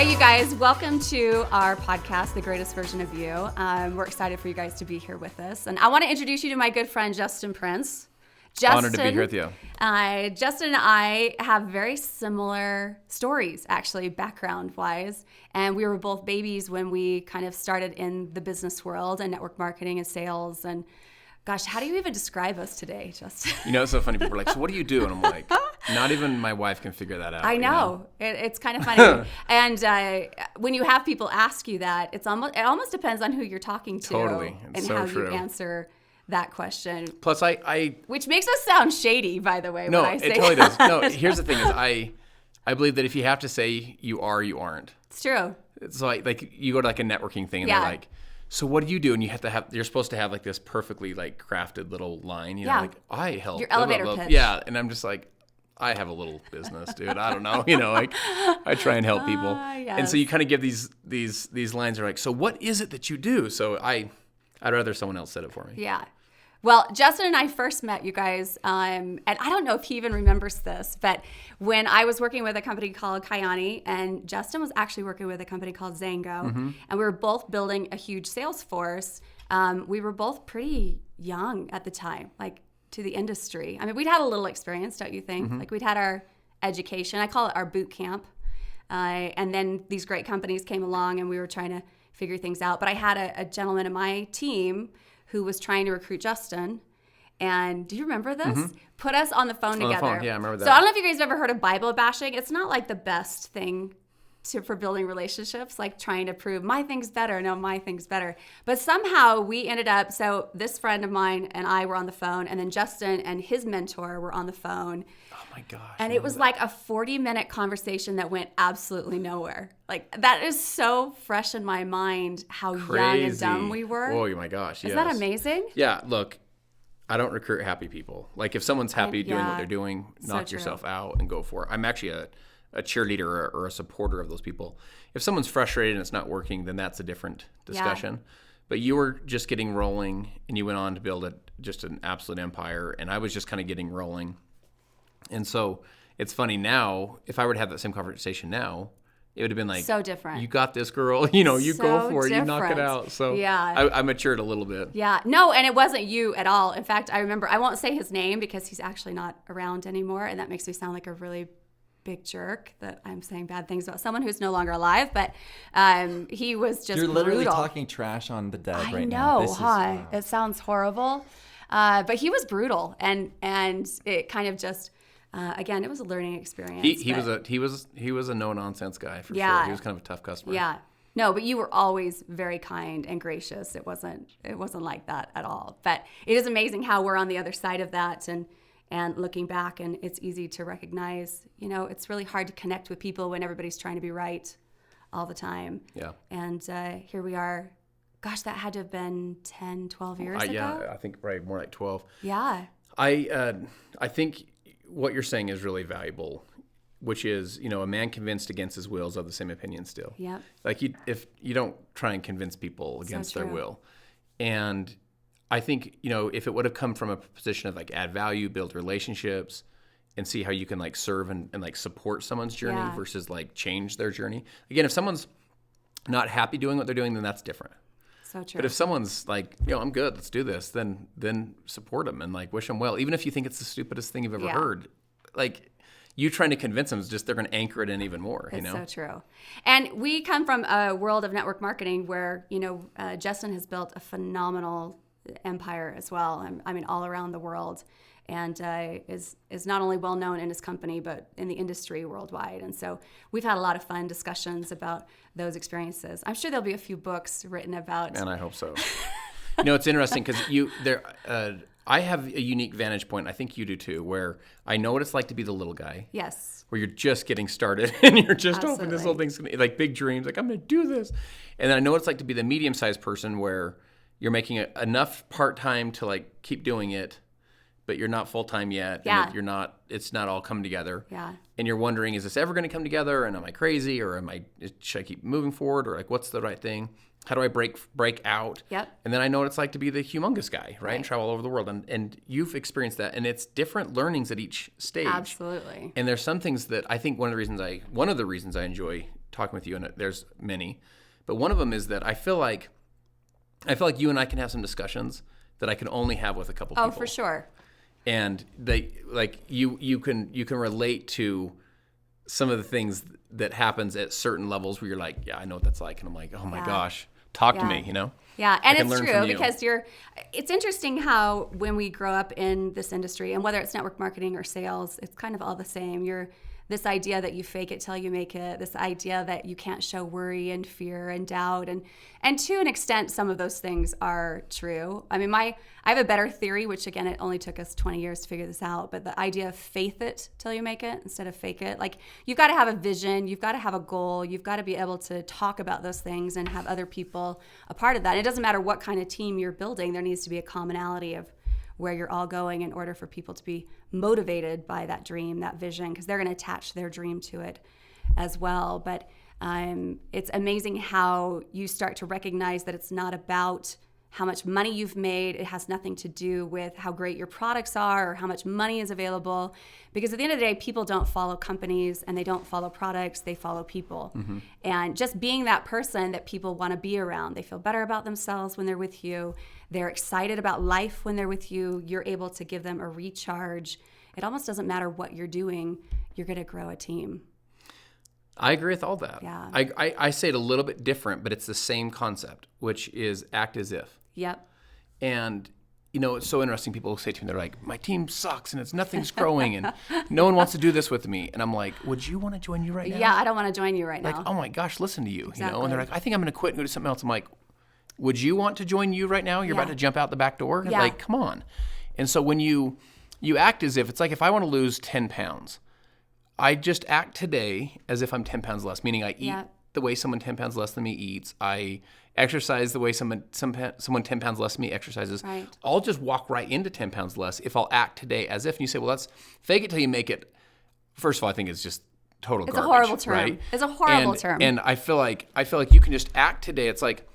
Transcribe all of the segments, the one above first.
Hey, you guys, welcome to our podcast, The Greatest Version of You. We're excited for you guys to be here with us. And I want to introduce you to my good friend, Justin Prince. Justin, honored to be here with you. Justin and I have very similar stories, actually, background-wise. And we were both babies when we kind of started in the business world and network marketing and sales. And gosh, how do you even describe us today, Justin? You know, it's so funny. People are like, so what do you do? And I'm like, not even my wife can figure that out. I know. It's kind of funny. And when you have people ask you that, it almost depends on who you're talking to. Totally. It's and so how true. you answer that question. Plus, Which makes us sound shady, by the way, no, when I say it totally does. No, here's the thing is I believe that if you have to say you are, you aren't. It's true. It's like you go to like a networking thing and Yeah. they're like, so what do you do? And you're supposed to have like this perfectly like crafted little line, you know, Yeah. like I help. Your blah, blah, elevator blah. pitch. Yeah. And I'm just like, I have a little business, dude. I don't know. You know, like I try and help people. And so yes. you kind of give these lines are like, so what is it that you do? So I'd rather someone else said it for me. Yeah. Well, Justin and I first met, you guys, and I don't know if he even remembers this, but when I was working with a company called Kyani, and Justin was actually working with a company called Zango, and we were both building a huge sales force. We were both pretty young at the time, like to the industry. I mean, we'd had a little experience, don't you think? Like we'd had our education. I call it our boot camp. And then these great companies came along and we were trying to figure things out. But I had a gentleman in my team who was trying to recruit Justin. And do you remember this? Put us on the phone together. phone. Yeah, I remember that. So I don't know if you guys have ever heard of Bible bashing. It's not like the best thing for building relationships, like trying to prove my thing's better. No, my thing's better. But somehow we ended up, so this friend of mine and I were on the phone, and then Justin and his mentor were on the phone. Oh my gosh. And it was like a 40-minute conversation that went absolutely nowhere. Like, that is so fresh in my mind how young and dumb we were. Oh my gosh. Is that amazing? Yeah, look, I don't recruit happy people. Like if someone's happy doing what yeah. they're doing, So knock true. yourself out and go for it. I'm actually a cheerleader or a supporter of those people. If someone's frustrated and it's not working, then that's a different discussion. But you were just getting rolling and you went on to build just an absolute empire, and I was just kind of getting rolling. And so it's funny now, if I were to have that same conversation now, it would have been like, So different. You got this, girl. You know, you go So for it. You knock it different. out. So Yeah. I matured a little bit. Yeah. No, and it wasn't you at all. In fact, I remember, I won't say his name because he's actually not around anymore, and that makes me sound like a really big jerk that I'm saying bad things about someone who's no longer alive, but he was just You're literally brutal. talking trash on the dead I right know, now. This is, huh? It sounds horrible. But he was brutal, and it kind of just, again, it was a learning experience. He was a no nonsense guy for Yeah. sure. He was kind of a tough customer. Yeah. No, but you were always very kind and gracious. It wasn't like that at all. But it is amazing how we're on the other side of that and looking back, and it's easy to recognize, you know, it's really hard to connect with people when everybody's trying to be right all the time. Yeah. And here we are. Gosh, that had to have been 10, 12 years ago. Yeah, I think right more like 12. Yeah. I think what you're saying is really valuable, which is, you know, a man convinced against his will is of the same opinion still. Yep. Like if you don't try and convince people against their true. will. And I think, you know, if it would have come from a position of like add value, build relationships, and see how you can like serve and like support someone's journey Yeah. versus like change their journey. Again, if someone's not happy doing what they're doing, then that's different. So true. But if someone's like, you know, I'm good, let's do this, then support them and like wish them well, even if you think it's the stupidest thing you've ever Yeah. heard. Like you trying to convince them is just they're going to anchor it in even more. It's you know, so true. And we come from a world of network marketing where, you know, Justin has built a phenomenal empire as well. I mean, all around the world, and is not only well known in his company but in the industry worldwide. And so we've had a lot of fun discussions about those experiences. I'm sure there'll be a few books written about. and I hope so. You know, it's interesting because I have a unique vantage point. I think you do too, where I know what it's like to be the little guy. Yes. Where you're just getting started and you're just hoping this Absolutely. whole thing's gonna, like big dreams, like I'm gonna do this. And then I know what it's like to be the medium-sized person where you're making enough part-time to like keep doing it, but you're not full-time yet. Yeah. And it's not all come together. Yeah. And you're wondering, is this ever gonna come together? And am I crazy? Or should I keep moving forward? Or like, what's the right thing? How do I break out? Yep. And then I know what it's like to be the humongous guy, right? Right. And travel all over the world. And you've experienced that. And it's different learnings at each stage. Absolutely. And there's some things that I think one of the reasons I enjoy talking with you, and there's many, but one of them is that I feel like you and I can have some discussions that I can only have with a couple people. Oh, for sure. And they like you can relate to some of the things that happens at certain levels where you're like, yeah, I know what that's like, and I'm like, oh my gosh, talk to me, you know? Yeah, and it's learn true from you. because it's interesting how when we grow up in this industry, and whether it's network marketing or sales, it's kind of all the same. This idea that you fake it till you make it, this idea that you can't show worry and fear and doubt, and to an extent, some of those things are true. I mean, I have a better theory, which again, it only took us 20 years to figure this out, but the idea of faith it till you make it instead of fake it. Like, you've got to have a vision, you've got to have a goal, you've got to be able to talk about those things and have other people a part of that. And it doesn't matter what kind of team you're building, there needs to be a commonality of where you're all going in order for people to be motivated by that dream, that vision, because they're going to attach their dream to it as well. But it's amazing how you start to recognize that it's not about how much money you've made. It has nothing to do with how great your products are or how much money is available. Because at the end of the day, people don't follow companies and they don't follow products, they follow people. Mm-hmm. And just being that person that people want to be around, they feel better about themselves when they're with you. They're excited about life when they're with you. You're able to give them a recharge. It almost doesn't matter what you're doing, you're going to grow a team. I agree with all that. Yeah. I say it a little bit different, but it's the same concept, which is act as if. Yep. And, you know, it's so interesting. People say to me, they're like, my team sucks and nothing's growing and no one wants to do this with me. And I'm like, would you want to join you right now? Yeah, I don't want to join you right now. Like, oh my gosh, listen to you. Exactly. You know, and they're like, I think I'm going to quit and go do something else. I'm like, would you want to join you right now? You're about to jump out the back door? Yeah. Like, come on. And so when you act as if, it's like if I want to lose 10 pounds, I just act today as if I'm 10 pounds less, meaning I eat the way someone 10 pounds less than me eats. I exercise the way someone 10 pounds less than me exercises. Right. I'll just walk right into 10 pounds less if I'll act today as if. And you say, well, that's fake it till you make it. First of all, I think it's just total garbage. It's a horrible term. Right? It's a horrible term. And I feel like you can just act today. It's like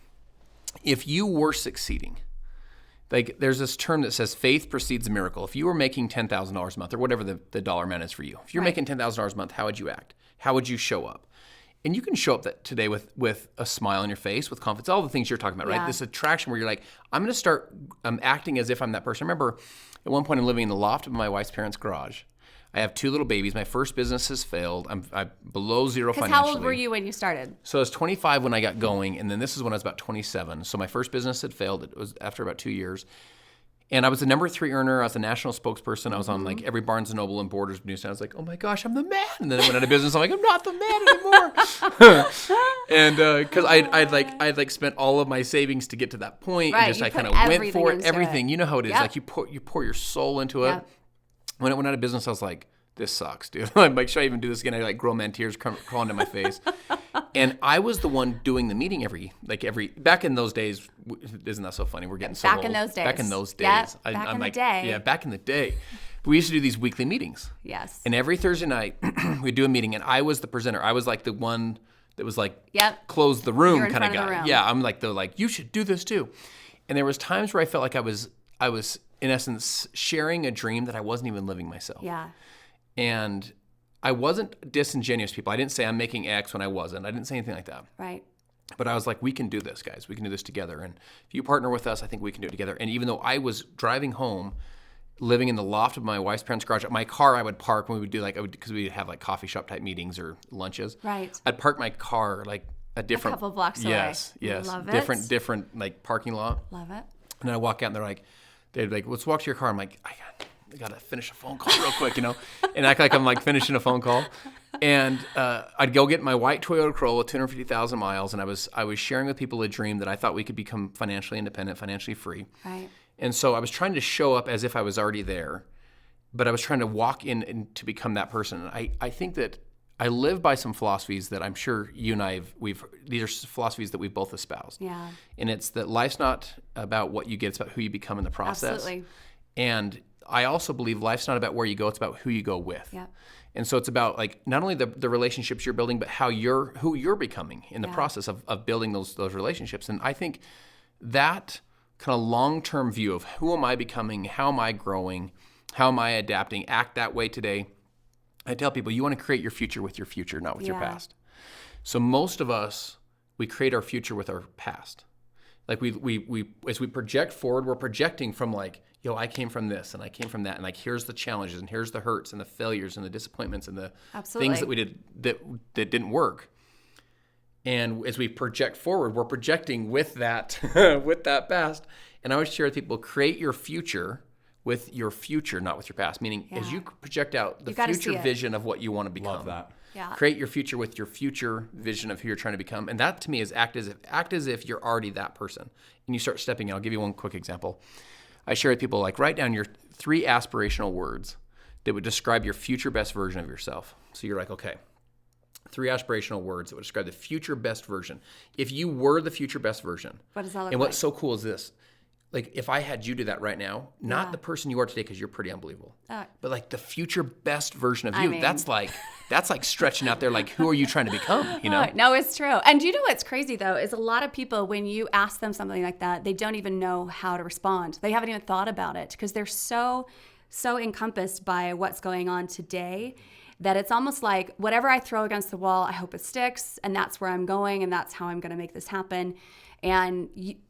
if you were succeeding, like there's this term that says faith precedes a miracle. If you were making $10,000 a month or whatever the dollar amount is for you, if you're making $10,000 a month, how would you act? How would you show up? And you can show up today with a smile on your face, with confidence, all the things you're talking about, right? This attraction where you're like, I'm going to start acting as if I'm that person. I remember at one point I'm living in the loft of my wife's parents' garage. I have 2 little babies. My first business has failed. I'm below zero financially. How old were you when you started? So I was 25 when I got going, and then this is when I was about 27. So my first business had failed. It was after about 2 years. And I was the number 3 earner. I was the national spokesperson. I was on like every Barnes & Noble and Borders news. And I was like, oh my gosh, I'm the man. And then I went out of business. I'm like, I'm not the man anymore. And because I'd spent all of my savings to get to that point. Right, And just I kind of went for it. Everything. You know how it is. Like you pour your soul into it. When I went out of business, I was like, this sucks, dude. I'm like, should I even do this again? I like grow man tears crawling down my face. And I was the one doing the meeting every back in those days. Isn't that so funny? We're getting so old. Back in those days. Back in those days. Yep, back in the day. Yeah, back in the day. We used to do these weekly meetings. Yes. And every Thursday night, we'd do a meeting, and I was the presenter. I was like the one that was like, close the room kind of guy. Yeah, I'm like you should do this too. And there was times where I felt like I was in essence sharing a dream that I wasn't even living myself. Yeah. And I wasn't disingenuous, people. I didn't say I'm making X when I wasn't. I didn't say anything like that. Right. But I was like, we can do this, guys. We can do this together. And if you partner with us, I think we can do it together. And even though I was driving home, living in the loft of my wife's parents' garage, my car I would park when we would do because we would have like coffee shop type meetings or lunches. Right. I'd park my car like a different couple blocks away. Yes. Love it. Different like parking lot. Love it. And then I walk out and they'd be like, let's walk to your car. I'm like, I gotta finish a phone call real quick, you know, and act like I'm like finishing a phone call. And I'd go get my white Toyota Corolla, 250,000 miles, and I was sharing with people a dream that I thought we could become financially independent, financially free. Right. And so I was trying to show up as if I was already there, but I was trying to walk in and to become that person. And I think that I live by some philosophies that I'm sure you and I these are philosophies that we've both espoused. Yeah. And it's that life's not about what you get, it's about who you become in the process. Absolutely. And I also believe life's not about where you go, it's about who you go with. Yeah. And so it's about like not only the relationships you're building, but who you're becoming in the process of building those relationships. And I think that kind of long-term view of who am I becoming, how am I growing, how am I adapting, act that way today. I tell people you want to create your future with your future, not with your past. So most of us, we create our future with our past. Like we as we project forward, we're projecting from like, yo, I came from this and I came from that, and like here's the challenges and here's the hurts and the failures and the disappointments and the things that we did that didn't work. And as we project forward, we're projecting with that with that past. And I always share with people, create your future with your future, not with your past. Meaning, as you project out the future vision of what you want to become. Love that. Yeah. Create your future with your future vision of who you're trying to become. And that to me is act as if you're already that person. And you start stepping in. I'll give you one quick example. I share with people, like, write down your 3 aspirational words that would describe your future best version of yourself. So you're like, okay, 3 aspirational words that would describe the future best version. If you were the future best version. What does that look And what's like? so cool is this. Like, if I had you do that right now, not the person you are today, because you're pretty unbelievable, but like the future best version of you, that's like stretching out there. Like, who are you trying to become? You know? No, it's true. And you know what's crazy though is a lot of people, when you ask them something like that, they don't even know how to respond. They haven't even thought about it because they're so encompassed by what's going on today that it's almost like whatever I throw against the wall, I hope it sticks, and that's where I'm going, and that's how I'm going to make this happen. And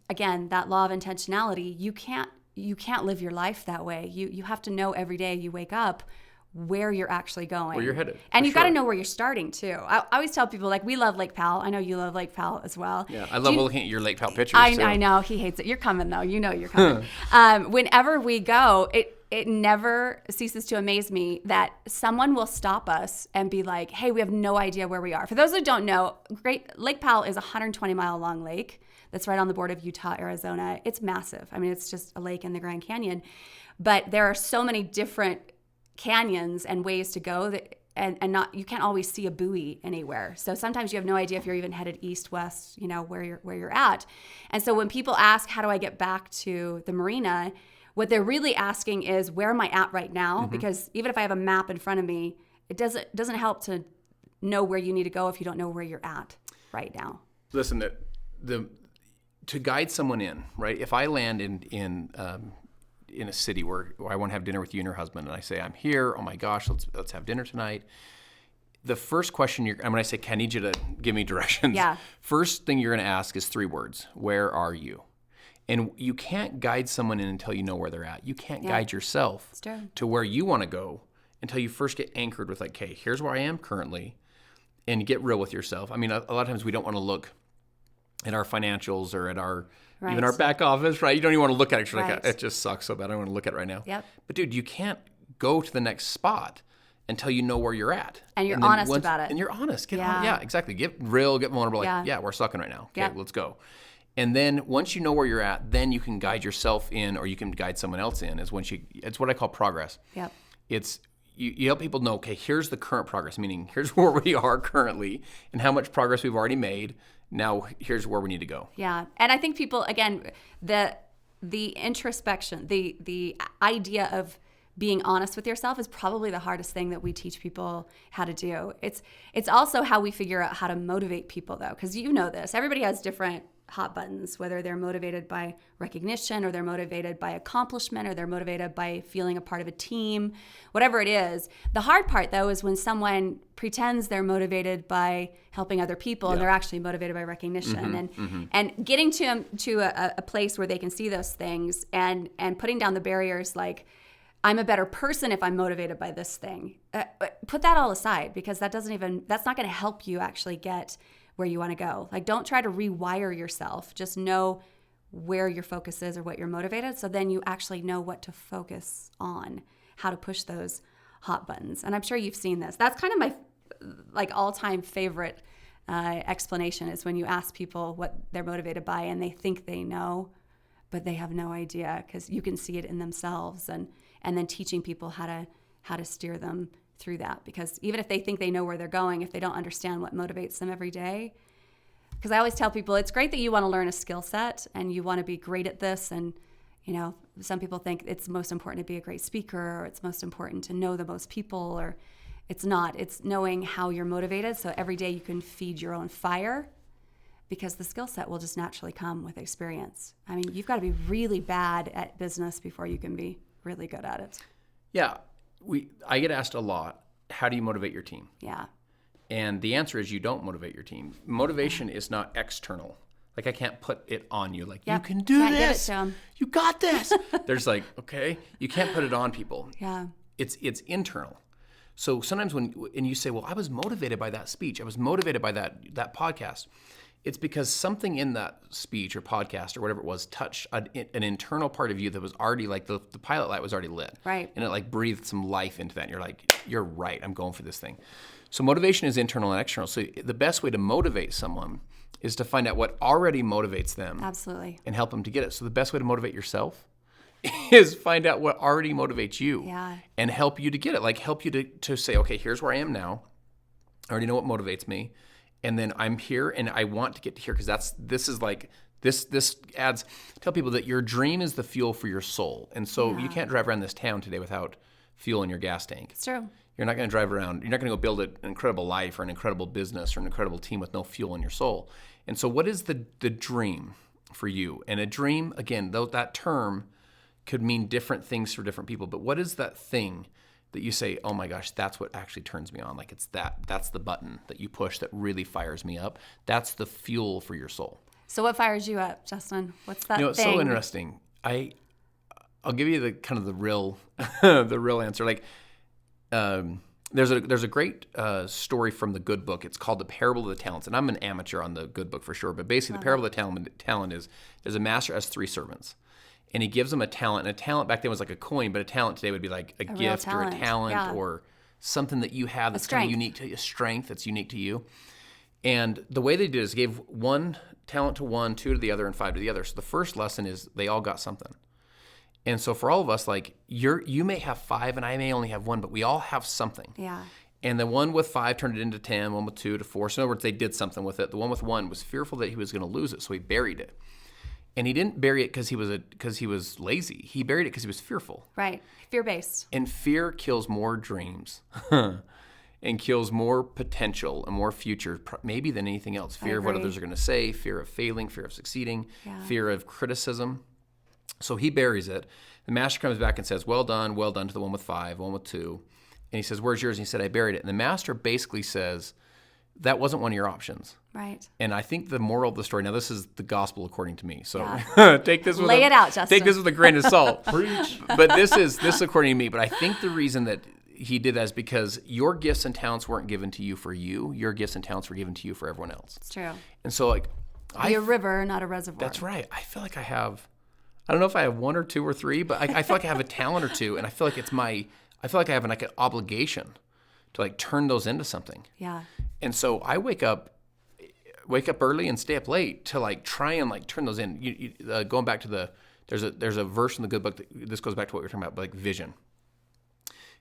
again, that law of intentionality, you can't live your life that way. You have to know every day you wake up where you're actually going. Where you're headed. And you've got to know where you're starting too. I always tell people, like, we love Lake Powell. I know you love Lake Powell as well. Yeah, I love looking at your Lake Powell pictures too. I know, he hates it. You're coming though. You know you're coming. Whenever we go, it never ceases to amaze me that someone will stop us and be like, hey, we have no idea where we are. For those who don't know, Lake Powell is a 120-mile long lake that's right on the border of Utah, Arizona. It's massive. I mean, it's just a lake in the Grand Canyon. But there are so many different canyons and ways to go that and not, you can't always see a buoy anywhere. So sometimes you have no idea if you're even headed east, west, where you're at. And so when people ask, how do I get back to the marina? What they're really asking is, where am I at right now? Mm-hmm. Because even if I have a map in front of me, it doesn't help to know where you need to go if you don't know where you're at right now. Listen, to guide someone in, right? If I land in a city where I want to have dinner with you and your husband, and I say, I'm here, oh my gosh, let's have dinner tonight. The first question when I say, I need you to give me directions. Yeah. First thing you're going to ask is 3 words. Where are you? And you can't guide someone in until you know where they're at. You can't guide yourself to where you want to go until you first get anchored with, like, okay, here's where I am currently, and get real with yourself. I mean, a lot of times we don't want to look at our financials or at our even our back office, right? You don't even want to look at it. You're like, it just sucks so bad. I don't want to look at it right now. Yep. But dude, you can't go to the next spot until you know where you're at. And you're honest about it. And you're honest. Exactly. Get real, get vulnerable. Like, we're sucking right now. Okay, let's go. And then once you know where you're at, then you can guide yourself in, or you can guide someone else in. It's what I call progress. Yep. It's you help people know, okay, here's the current progress, meaning here's where we are currently and how much progress we've already made. Now here's where we need to go. Yeah. And I think people, again, the introspection, the idea of being honest with yourself is probably the hardest thing that we teach people how to do. It's also how we figure out how to motivate people, though, because you know this. Everybody has different hot buttons, whether they're motivated by recognition or they're motivated by accomplishment or they're motivated by feeling a part of a team, whatever it is. The hard part, though, is when someone pretends they're motivated by helping other people and they're actually motivated by recognition. And getting to a place where they can see those things and putting down the barriers like, I'm a better person if I'm motivated by this thing. Put that all aside, because that's not going to help you actually get where you want to go. Like, don't try to rewire yourself. Just know where your focus is or what you're motivated. So then you actually know what to focus on, how to push those hot buttons. And I'm sure you've seen this. That's kind of my all-time favorite explanation is when you ask people what they're motivated by and they think they know, but they have no idea, because you can see it in themselves. And then teaching people how to steer them through that, because even if they think they know where they're going, if they don't understand what motivates them every day, because I always tell people it's great that you want to learn a skill set and you want to be great at this, and some people think it's most important to be a great speaker, or it's most important to know the most people, or it's not. It's knowing how you're motivated, so every day you can feed your own fire, because the skill set will just naturally come with experience. I mean, you've got to be really bad at business before you can be really good at it. Yeah. I get asked a lot, how do you motivate your team? Yeah. And the answer is you don't motivate your team. Motivation is not external. Like I can't put it on you. Like, you can do Can't this. give it to 'em. You got this. There's like, okay, you can't put it on people. Yeah. It's internal. So sometimes when you say, well, I was motivated by that speech. I was motivated by that podcast. It's because something in that speech or podcast or whatever it was touched an internal part of you that was already like the pilot light was already lit. Right. And it like breathed some life into that. And you're like, you're right. I'm going for this thing. So motivation is internal and external. So the best way to motivate someone is to find out what already motivates them. Absolutely. And help them to get it. So the best way to motivate yourself is find out what already motivates you. Yeah. And help you to get it. Like help you to say, okay, here's where I am now. I already know what motivates me. And then I'm here and I want to get to here because this adds, tell people that your dream is the fuel for your soul. And so you can't drive around this town today without fuel in your gas tank. It's true. You're not going to drive around. You're not going to go build an incredible life or an incredible business or an incredible team with no fuel in your soul. And so what is the dream for you? And a dream, again, though that term could mean different things for different people, but what is that thing that you say, oh my gosh, that's what actually turns me on? Like that's the button that you push that really fires me up. That's the fuel for your soul. So what fires you up, Justin? What's that thing? It's so interesting. I'll give you the kind of the real the real answer. Like there's a great story from the Good Book. It's called The Parable of the Talents. And I'm an amateur on the Good Book for sure. But basically the Parable of the Talent is there's a master has 3 servants. And he gives them a talent. And a talent back then was like a coin, but a talent today would be like a gift or a talent or something that you have that's kind of unique to you, a strength that's unique to you. And the way they did is gave 1 talent to one, 2 to the other, and 5 to the other. So the first lesson is they all got something. And so for all of us, like you may have 5 and I may only have 1, but we all have something. Yeah. And the one with 5 turned it into 10, one with 2 to 4. So in other words, they did something with it. The one with 1 was fearful that he was going to lose it, so he buried it. And he didn't bury it because he was lazy. He buried it because he was fearful. Right. Fear-based. And fear kills more dreams and kills more potential and more future maybe than anything else. Fear of what others are going to say, fear of failing, fear of succeeding, fear of criticism. So he buries it. The master comes back and says, well done to the one with 5, one with 2. And he says, where's yours? And he said, I buried it. And the master basically says, that wasn't one of your options. Right. And I think the moral of the story, now this is the gospel according to me. So take this Lay it out, Justin. Take this with a grain of salt. Preach. But this is according to me. But I think the reason that he did that is because your gifts and talents weren't given to you for you. Your gifts and talents were given to you for everyone else. It's true. And so be a river, not a reservoir. That's right. I feel like I don't know if I have 1 or 2 or 3, but I feel like I have a talent or 2, and I feel like I feel like I have an obligation to like turn those into something. Yeah. And so I wake up early and stay up late to like try and like turn those in. Going back to there's a verse in the Good Book this goes back to what we were talking about, like vision.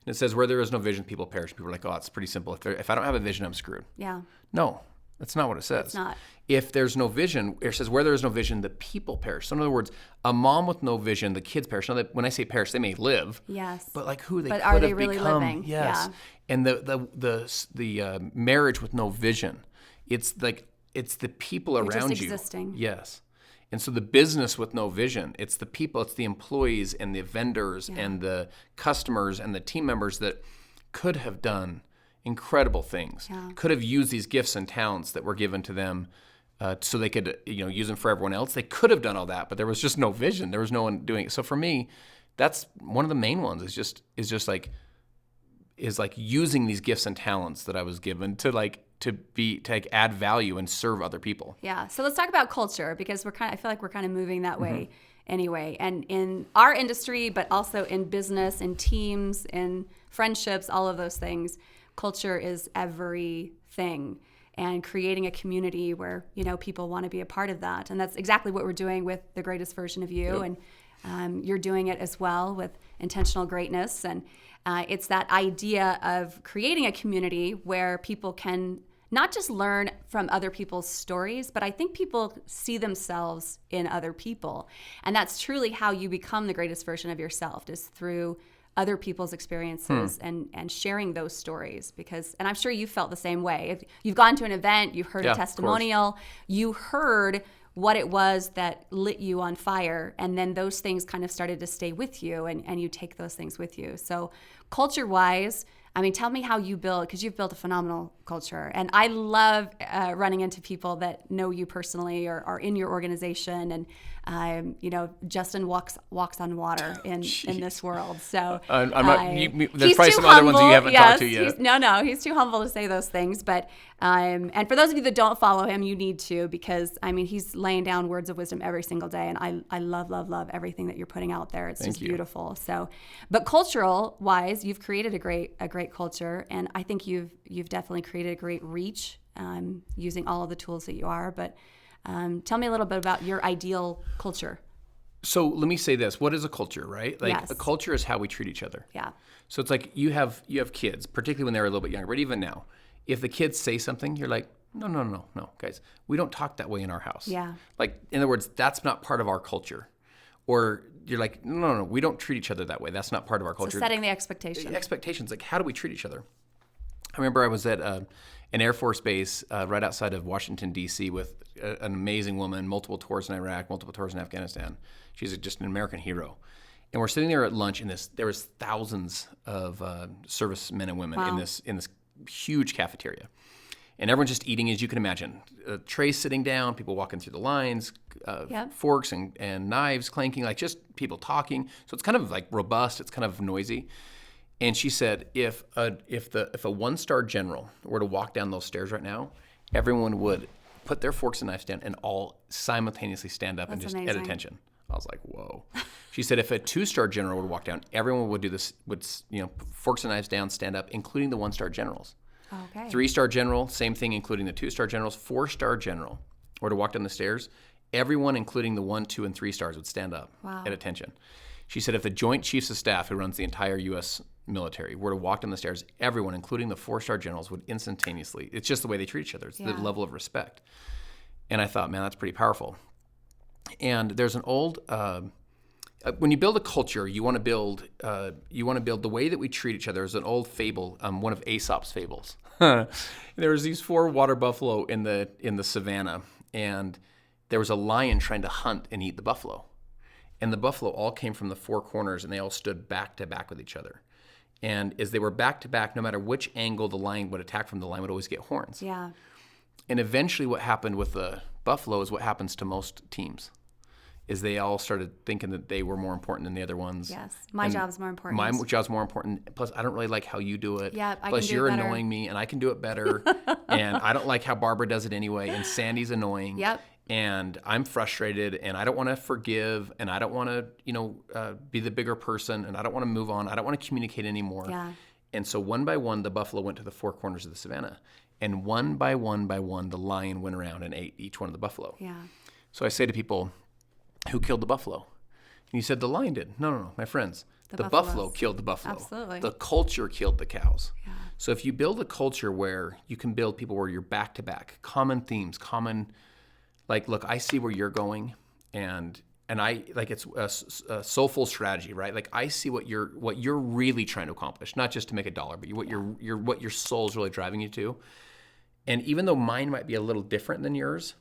And it says, where there is no vision, people perish. People are like, oh, it's pretty simple. If I don't have a vision, I'm screwed. Yeah. No, that's not what it says. It's not. If there's no vision, it says where there is no vision, the people perish. So in other words, a mom with no vision, the kids perish. Now, when I say perish, they may live. Yes. But like who they could are have they really become. living? Yes. Yeah. And the marriage with no vision, it's the people around just you. Existing. Yes. And so the business with no vision, it's the people, it's the employees and the vendors and the customers and the team members that could have done incredible things, could have used these gifts and talents that were given to them so they could use them for everyone else. They could have done all that, but there was just no vision. There was no one doing it. So for me, that's one of the main ones is using these gifts and talents that I was given to add value and serve other people. Yeah. So let's talk about culture, because I feel like we're kind of moving that way anyway. And in our industry, but also in business, in teams, in friendships, all of those things, culture is everything. And creating a community where, people want to be a part of that. And that's exactly what we're doing with The Greatest Version of You. Yep. And you're doing it as well with Intentional Greatness. And it's that idea of creating a community where people can not just learn from other people's stories, but I think people see themselves in other people. And that's truly how you become the greatest version of yourself, is through other people's experiences and sharing those stories. And I'm sure you felt the same way. If you've gone to an event, you've heard a testimonial, you heard what it was that lit you on fire, and then those things kind of started to stay with you, and you take those things with you. So culture-wise, I mean, tell me how you build, because you've built a phenomenal culture. And I love running into people that know you personally or are in your organization. And, Justin walks on water in this world. So I'm not, there's he's probably too some humble. other ones that you haven't talked to yet. He's too humble to say those things. But, and for those of you that don't follow him, you need to, because I mean, he's laying down words of wisdom every single day. And I love everything that you're putting out there. It's just beautiful. So, but cultural wise, you've created a great culture. And I think you've definitely created a great reach, using all of the tools that you are. But tell me a little bit about your ideal culture. So let me say this. What is a culture, right? Like Yes. a culture is how we treat each other. Yeah. So it's like you have kids, particularly when they're a little bit younger, but even now, if the kids say something, you're like, no, guys, we don't talk that way in our house. Yeah. Like, in other words, that's not part of our culture. Or you're like, no, we don't treat each other that way. That's not part of our culture. So setting the expectation. Expectations, like how do we treat each other? I remember I was at an Air Force base right outside of Washington, D.C. with an amazing woman, multiple tours in Iraq, multiple tours in Afghanistan. She's just an American hero. And we're sitting there at lunch, and there was thousands of servicemen and women in this huge cafeteria. And everyone's just eating, as you can imagine. Trays sitting down, people walking through the lines, forks and knives clanking, like just people talking. So it's kind of like robust, it's kind of noisy. And she said, if a one-star general were to walk down those stairs right now, everyone would put their forks and knives down and all simultaneously stand up and just amazing. at attention. I was like, whoa. She said, if a two-star general would walk down, everyone would do this, forks and knives down, stand up, including the one-star generals. Okay. 3-star general, same thing, including the 2-star generals. 4-star general were to walk down the stairs, everyone, including the 1, 2, and 3 stars, would stand up at attention. She said, if the Joint Chiefs of Staff, who runs the entire U.S. military, were to walk down the stairs, everyone, including the 4-star generals, would instantaneously. It's just the way they treat each other. It's the level of respect. And I thought, man, that's pretty powerful. And there's an old. When you build a culture, you want to build the way that we treat each other. Is an old fable, one of Aesop's fables. There was these 4 water buffalo in the savannah, and there was a lion trying to hunt and eat the buffalo, and the buffalo all came from the 4 corners, and they all stood back to back with each other. And as they were back to back, no matter which angle the lion would attack from, the lion would always get horns. Yeah. And eventually, what happened with the buffalo is what happens to most teams. Is they all started thinking that they were more important than the other ones. Yes, my job's more important. My job's more important. Plus, I don't really like how you do it. Yeah, I Plus, can do you're it better. annoying me, and I can do it better. And I don't like how Barbara does it anyway. And Sandy's annoying. Yep. And I'm frustrated, and I don't want to forgive, and I don't want to, be the bigger person, and I don't want to move on. I don't want to communicate anymore. Yeah. And so one by one, the buffalo went to the 4 corners of the savannah, and one by one, the lion went around and ate each one of the buffalo. Yeah. So I say to people, who killed the buffalo? And you said the lion did. No, my friends. The buffalo killed the buffalo. Absolutely. The culture killed the cows. Yeah. So if you build a culture where you can build people where you're back to back, common themes, like, look, I see where you're going, and I like it's a soulful strategy, right? Like I see what you're really trying to accomplish, not just to make $1, but what your soul's really driving you to. And even though mine might be a little different than yours,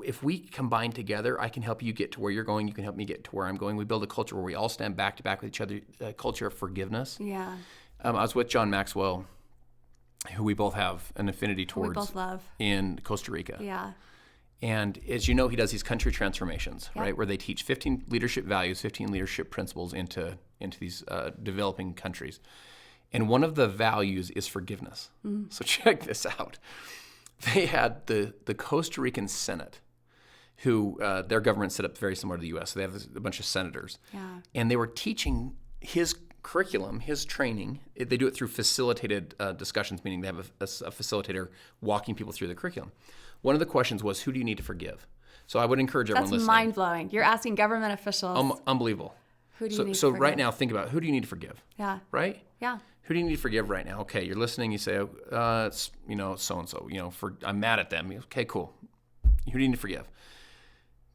if we combine together, I can help you get to where you're going. You can help me get to where I'm going. We build a culture where we all stand back to back with each other, a culture of forgiveness. Yeah. I was with John Maxwell, who we both have an affinity towards. We both love. In Costa Rica. Yeah. And as you know, he does these country transformations, right, where they teach 15 leadership values, 15 leadership principles into these developing countries. And one of the values is forgiveness. So check this out. They had the Costa Rican Senate, who their government set up very similar to the U.S. So they have a bunch of senators. Yeah. And they were teaching his curriculum, his training. They do it through facilitated discussions, meaning they have a facilitator walking people through the curriculum. One of the questions was, who do you need to forgive? So I would encourage everyone listening. That's mind-blowing. You're asking government officials. Unbelievable. Who do you need to So forgive? right now, think about who do you need to forgive? Yeah. Right? Yeah. Who do you need to forgive right now? Okay, you're listening. You say, it's so-and-so. I'm mad at them. Okay, cool. Who do you need to forgive?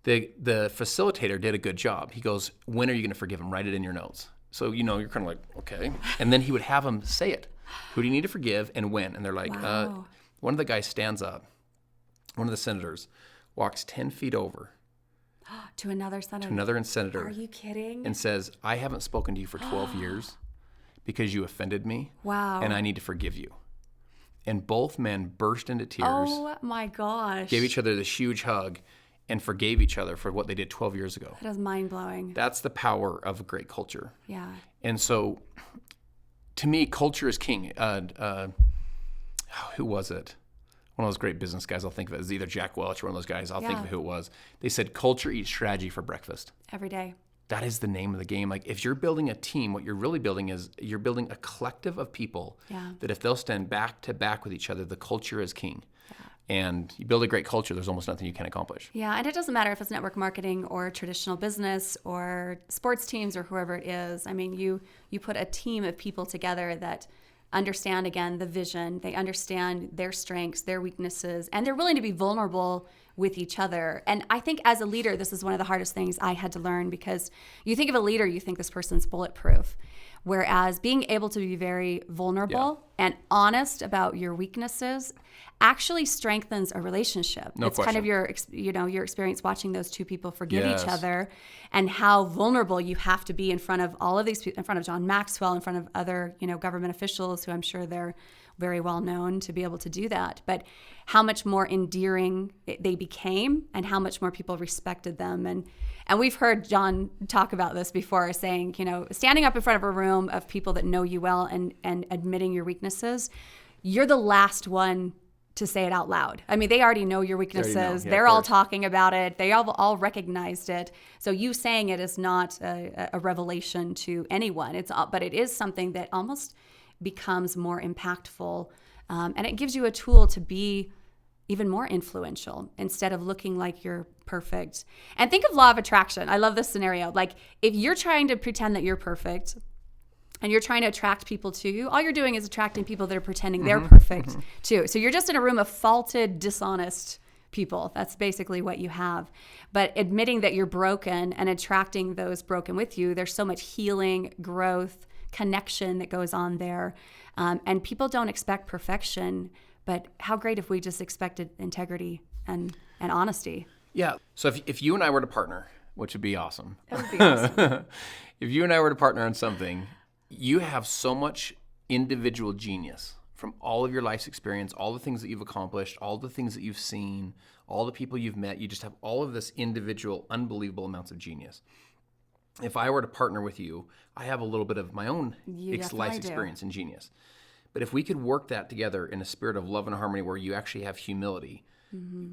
The facilitator did a good job. He goes, when are you going to forgive him? Write it in your notes. So you're kind of like, okay. And then he would have them say it. Who do you need to forgive and when? And they're like, Wow. One of the guys stands up. One of the senators walks 10 feet over To another senator. to another senator Are you kidding? and says, I haven't spoken to you for 12 years, because you offended me. Wow. And I need to forgive you. And both men burst into tears, Oh my gosh. gave each other this huge hug, and forgave each other for what they did 12 years ago. That is mind-blowing. That's the power of a great culture. Yeah. And so, to me, culture is king. Who was it? One of those great business guys, I'll think of it as either Jack Welch or one of those guys. I'll think of who it was. They said, culture eats strategy for breakfast. Every day. That is the name of the game. Like, if you're building a team, what you're really building is you're building a collective of people that if they'll stand back to back with each other, the culture is king. And you build a great culture, there's almost nothing you can accomplish. Yeah, and it doesn't matter if it's network marketing or traditional business or sports teams or whoever it is. I mean, you put a team of people together that understand, again, the vision. They understand their strengths, their weaknesses, and they're willing to be vulnerable with each other. And I think as a leader, this is one of the hardest things I had to learn, because you think of a leader, you think this person's bulletproof. Whereas being able to be very vulnerable and honest about your weaknesses actually strengthens a relationship. It's kind of your experience watching those two people forgive each other, and how vulnerable you have to be in front of all of these people, in front of John Maxwell, in front of other, government officials who I'm sure they're very well known to be able to do that. But how much more endearing they became, and how much more people respected them. And we've heard John talk about this before, saying, standing up in front of a room of people that know you well and admitting your weaknesses, you're the last one to say it out loud. I mean, they already know your weaknesses. They're all talking about it. They all recognized it. So you saying it is not a revelation to anyone. But it is something that almost becomes more impactful. And it gives you a tool to be even more influential instead of looking like you're perfect. And think of law of attraction. I love this scenario. Like, if you're trying to pretend that you're perfect and you're trying to attract people to you, all you're doing is attracting people that are pretending they're perfect too. So you're just in a room of faulted, dishonest people. That's basically what you have. But admitting that you're broken and attracting those broken with you, there's so much healing, growth, connection that goes on there. And people don't expect perfection, but how great if we just expected integrity and honesty. Yeah. So if you and I were to partner, which would be awesome. That would be awesome. If you and I were to partner on something, you have so much individual genius from all of your life's experience, all the things that you've accomplished, all the things that you've seen, all the people you've met. You just have all of this individual, unbelievable amounts of genius. If I were to partner with you, I have a little bit of my own life experience and genius. But if we could work that together in a spirit of love and harmony where you actually have humility,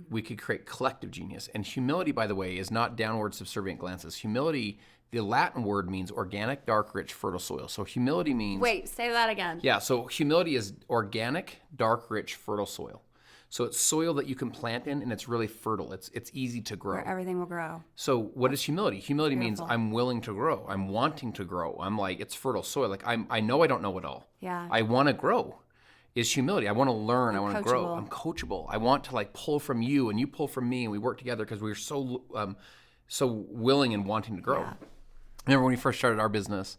we could create collective genius. And humility, by the way, is not downward subservient glances. Humility, the Latin word means organic, dark, rich, fertile soil. So humility means... Wait, say that again. Yeah, so humility is organic, dark, rich, fertile soil. So it's soil that you can plant in, and it's really fertile. It's easy to grow. Where everything will grow. So what is humility? Humility means I'm willing to grow. I'm wanting to grow. I'm like, it's fertile soil. Like, I know I don't know it all. Yeah. I want to grow. Is humility. I want to learn. I want to grow. I'm coachable. I want to pull from you, and you pull from me, and we work together because we're so willing and wanting to grow. Yeah. I remember when we first started our business,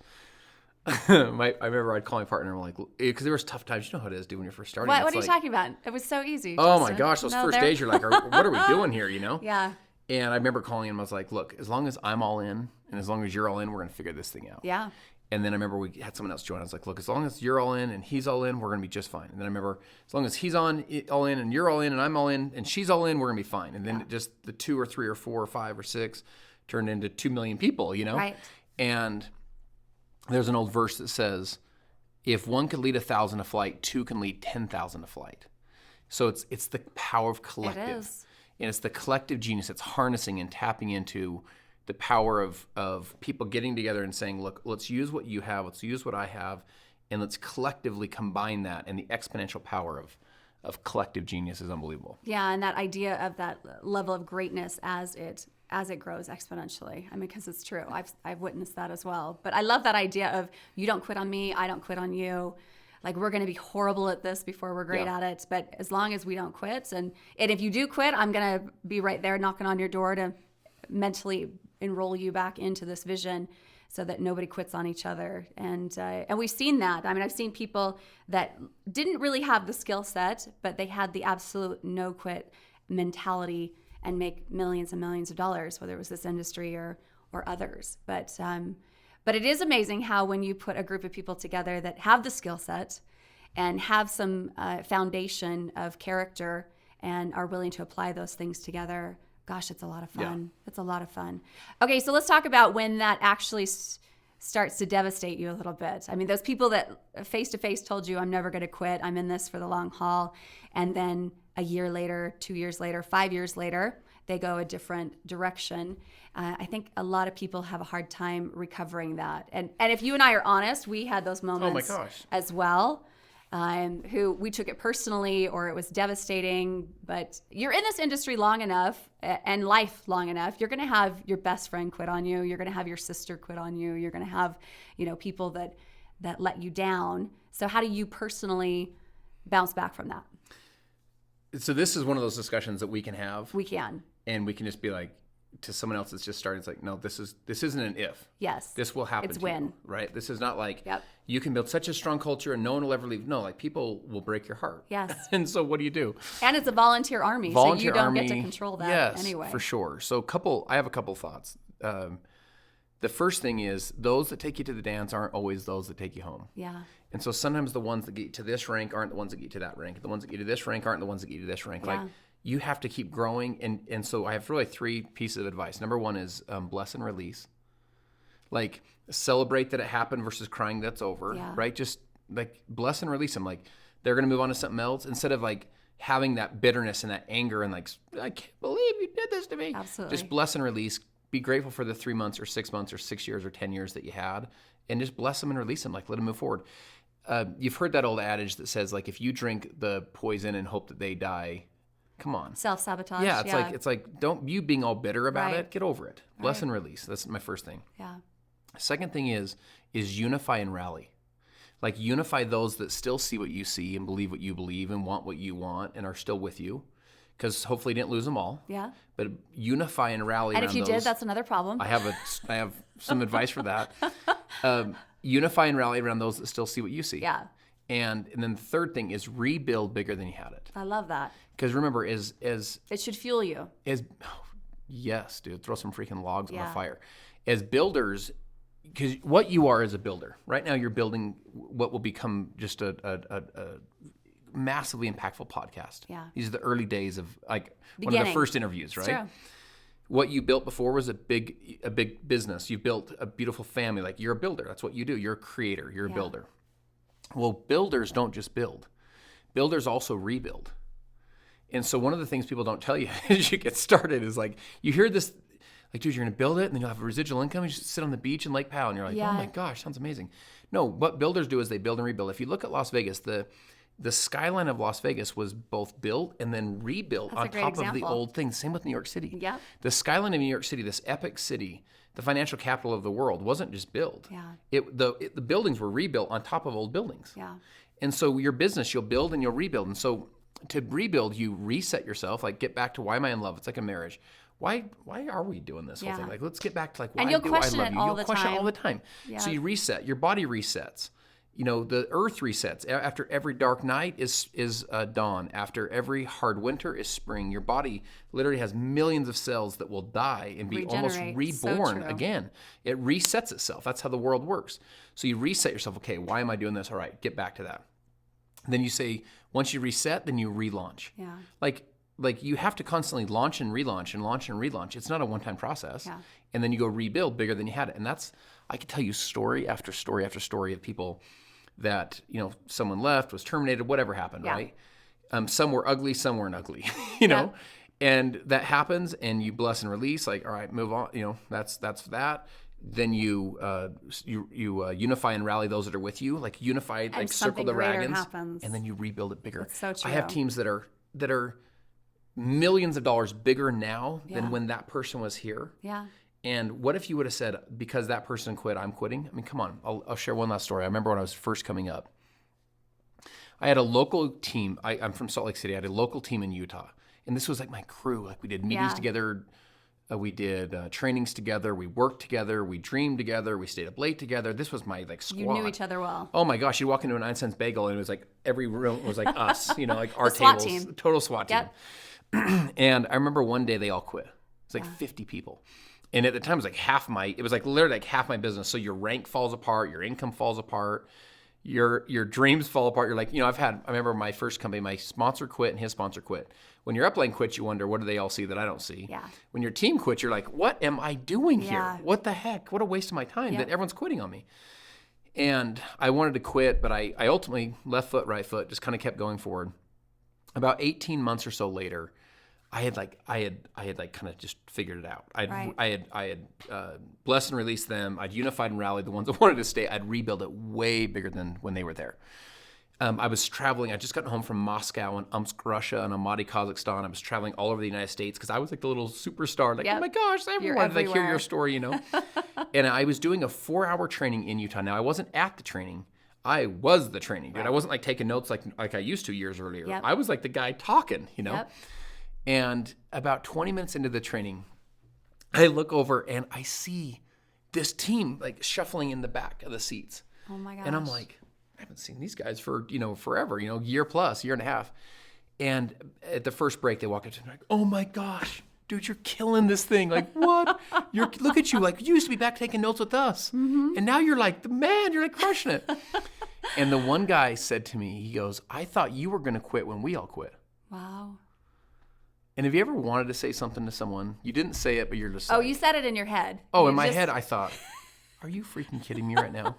I remember I'd call my partner, and I'm like, because there was tough times. You know how it is, dude, when you're first starting. What are you talking about? It was so easy. Oh my gosh, those first days, you're like, what are we doing here, Yeah. And I remember calling him, I was like, look, as long as I'm all in, and as long as you're all in, we're going to figure this thing out. Yeah. And then I remember we had someone else join. I was like, look, as long as you're all in and he's all in, we're going to be just fine. And then I remember, as long as he's all in and you're all in and I'm all in and she's all in, we're going to be fine. And then just the 2 or 3 or 4 or 5 or 6 turned into 2 million people, Right. And there's an old verse that says, if one could lead 1,000 a flight, 2 can lead 10,000 a flight. So it's the power of collective. It is. And it's the collective genius. It's harnessing and tapping into the power of people getting together and saying, look, let's use what you have, let's use what I have, and let's collectively combine that. And the exponential power of collective genius is unbelievable. Yeah, and that idea of that level of greatness as it grows exponentially. I mean, because it's true. I've witnessed that as well. But I love that idea of you don't quit on me, I don't quit on you. Like, we're going to be horrible at this before we're great at it. But as long as we don't quit, and if you do quit, I'm going to be right there knocking on your door to mentally enroll you back into this vision so that nobody quits on each other. And we've seen that. I mean, I've seen people that didn't really have the skill set, but they had the absolute no quit mentality and make millions and millions of dollars, whether it was this industry or others. But But it is amazing how when you put a group of people together that have the skill set and have some foundation of character and are willing to apply those things together, gosh, it's a lot of fun. Yeah. It's a lot of fun. Okay, so let's talk about when that actually starts to devastate you a little bit. I mean, those people that face-to-face told you, I'm never going to quit, I'm in this for the long haul, and then a year later, 2 years later, 5 years later, they go a different direction. I think a lot of people have a hard time recovering that. And if you and I are honest, we had those moments as well. Who we took it personally or it was devastating, but you're in this industry long enough and life long enough, you're going to have your best friend quit on you. You're going to have your sister quit on you. You're going to have, people that let you down. So how do you personally bounce back from that? So this is one of those discussions that we can have. We can. And we can just be like, to someone else that's just starting, it's like, no, this isn't an if. Yes. This will happen. It's to when. you, right? This is not like Yep. you can build such a strong culture and no one will ever leave. No, like people will break your heart. Yes. And so what do? And it's a volunteer army, so you don't get to control that anyway. Yes, for sure. So I have a couple thoughts. The first thing is those that take you to the dance aren't always those that take you home. Yeah. And so sometimes the ones that get you to this rank aren't the ones that get you to that rank. The ones that get you to this rank aren't the ones that get you to this rank. Yeah. Like you have to keep growing. And so I have really 3 pieces of advice. Number 1 is bless and release. Like celebrate that it happened versus crying that's over, right? Just like bless and release them. Like they're going to move on to something else instead of like having that bitterness and that anger and like, I can't believe you did this to me. Absolutely. Just bless and release. Be grateful for the 3 months or 6 months or 6 years or 10 years that you had and just bless them and release them. Like let them move forward. You've heard that old adage that says like, if you drink the poison and hope that they die, come on. Self-sabotage. Yeah, it's like don't you being all bitter about Right. it. Get over it. Bless and release. That's my first thing. Yeah. Second thing is unify and rally. Like unify those that still see what you see and believe what you believe and want what you want and are still with you. Because hopefully you didn't lose them all. Yeah. But unify and rally And around if you those. did, that's another problem. I have some advice for that. Unify and rally around those that still see what you see. Yeah. And then the third thing is rebuild bigger than you had it. I love that. Because remember, It should fuel you. Yes, dude, throw some freaking logs on Yeah. the fire. As builders, because what you are as a builder, right now you're building what will become just a massively impactful podcast. Yeah. These are the early days of like one of Beginning. the first interviews, right? It's true. What you built before was a big business. You built a beautiful family. Like you're a builder. That's what you do. You're a creator. You're a builder. Well, builders don't just build. Builders also rebuild. And so one of the things people don't tell you as you get started is like, you hear this, like, dude, you're going to build it and then you'll have a residual income. You just sit on the beach in Lake Powell and you're like, oh my gosh, sounds amazing. No, what builders do is they build and rebuild. If you look at Las Vegas, the skyline of Las Vegas was both built and then rebuilt on top of the old thing. Same with New York City. Yeah. The skyline of New York City, this epic city, the financial capital of the world, wasn't just built. Yeah. The buildings were rebuilt on top of old buildings. Yeah. And so your business, you'll build and you'll rebuild. And so to rebuild, you reset yourself, like get back to why am I in love? It's like a marriage. Why are we doing this whole thing? Like, let's get back to like, why do I love you? You'll question it all the time. Yeah. So you reset, your body resets. You know, the earth resets. After every dark night is dawn. After every hard winter is spring. Your body literally has millions of cells that will die and be almost reborn again. It resets itself. That's how the world works. So you reset yourself. Okay, why am I doing this? All right, get back to that. Then you say, once you reset, then you relaunch. Yeah. Like you have to constantly launch and relaunch and launch and relaunch. It's not a one-time process. Yeah. And then you go rebuild bigger than you had it. And I could tell you story after story after story of people that, someone left, was terminated, whatever happened, right? Some were ugly, some weren't ugly, know? And that happens and you bless and release, like, all right, move on, that's that. Then you unify and rally those that are with you, like unify, and like circle the wagons, happens. and then you rebuild it bigger. That's so true. I have teams that are millions of dollars bigger now than when that person was here. Yeah. And what if you would have said, because that person quit, I'm quitting? I mean, come on. I'll share one last story. I remember when I was first coming up, I had a local team. I'm from Salt Lake City. I had a local team in Utah. And this was like my crew. Like we did meetings together. We did trainings together. We worked together. We dreamed together. We stayed up late together. This was my squad. You knew each other well. Oh my gosh. You'd walk into a 9 cents bagel and it was like every room was like us, like our SWAT tables. Team. Total SWAT team. Yep. And I remember one day they all quit. It's like 50 people. And at the time, it was like literally like half my business. So your rank falls apart, your income falls apart, your dreams fall apart. You're like, I remember my first company, my sponsor quit and his sponsor quit. When your upline quits, you wonder, what do they all see that I don't see? Yeah. When your team quits, you're like, what am I doing here? Yeah. What the heck? What a waste of my time that everyone's quitting on me. And I wanted to quit, but I ultimately left foot, right foot, just kind of kept going forward. About 18 months or so later, I had kind of just figured it out. I had blessed and released them. I'd unified and rallied the ones that wanted to stay. I'd rebuilt it way bigger than when they were there. I was traveling. I'd just gotten home from Moscow and Omsk, Russia, and Almaty, Kazakhstan. I was traveling all over the United States because I was like the little superstar. Like, oh my gosh, everyone like hear your story, And I was doing a 4-hour training in Utah. Now I wasn't at the training. I was the training, dude. I wasn't like taking notes like I used to years earlier. Yep. I was like the guy talking, Yep. And about 20 minutes into the training, I look over and I see this team like shuffling in the back of the seats. Oh my gosh. And I'm like, I haven't seen these guys for, forever, year plus, year and a half. And at the first break, they walk up to me like, oh my gosh, dude, you're killing this thing. Like, what? Look at you. Like, you used to be back taking notes with us. Mm-hmm. And now you're like the man, you're like crushing it. And the one guy said to me, he goes, I thought you were going to quit when we all quit. Wow. And have you ever wanted to say something to someone? You didn't say it, but you're just you said it in your head. Oh, in my head, I thought, are you freaking kidding me right now?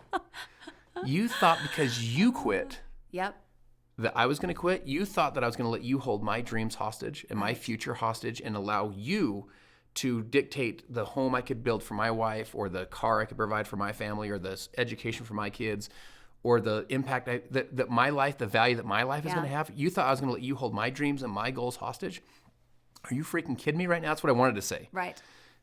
You thought because you quit that I was going to quit? You thought that I was going to let you hold my dreams hostage and my future hostage and allow you to dictate the home I could build for my wife or the car I could provide for my family or the education for my kids or the impact that my life, the value that my life is going to have? You thought I was going to let you hold my dreams and my goals hostage? Are you freaking kidding me right now? That's what I wanted to say. Right.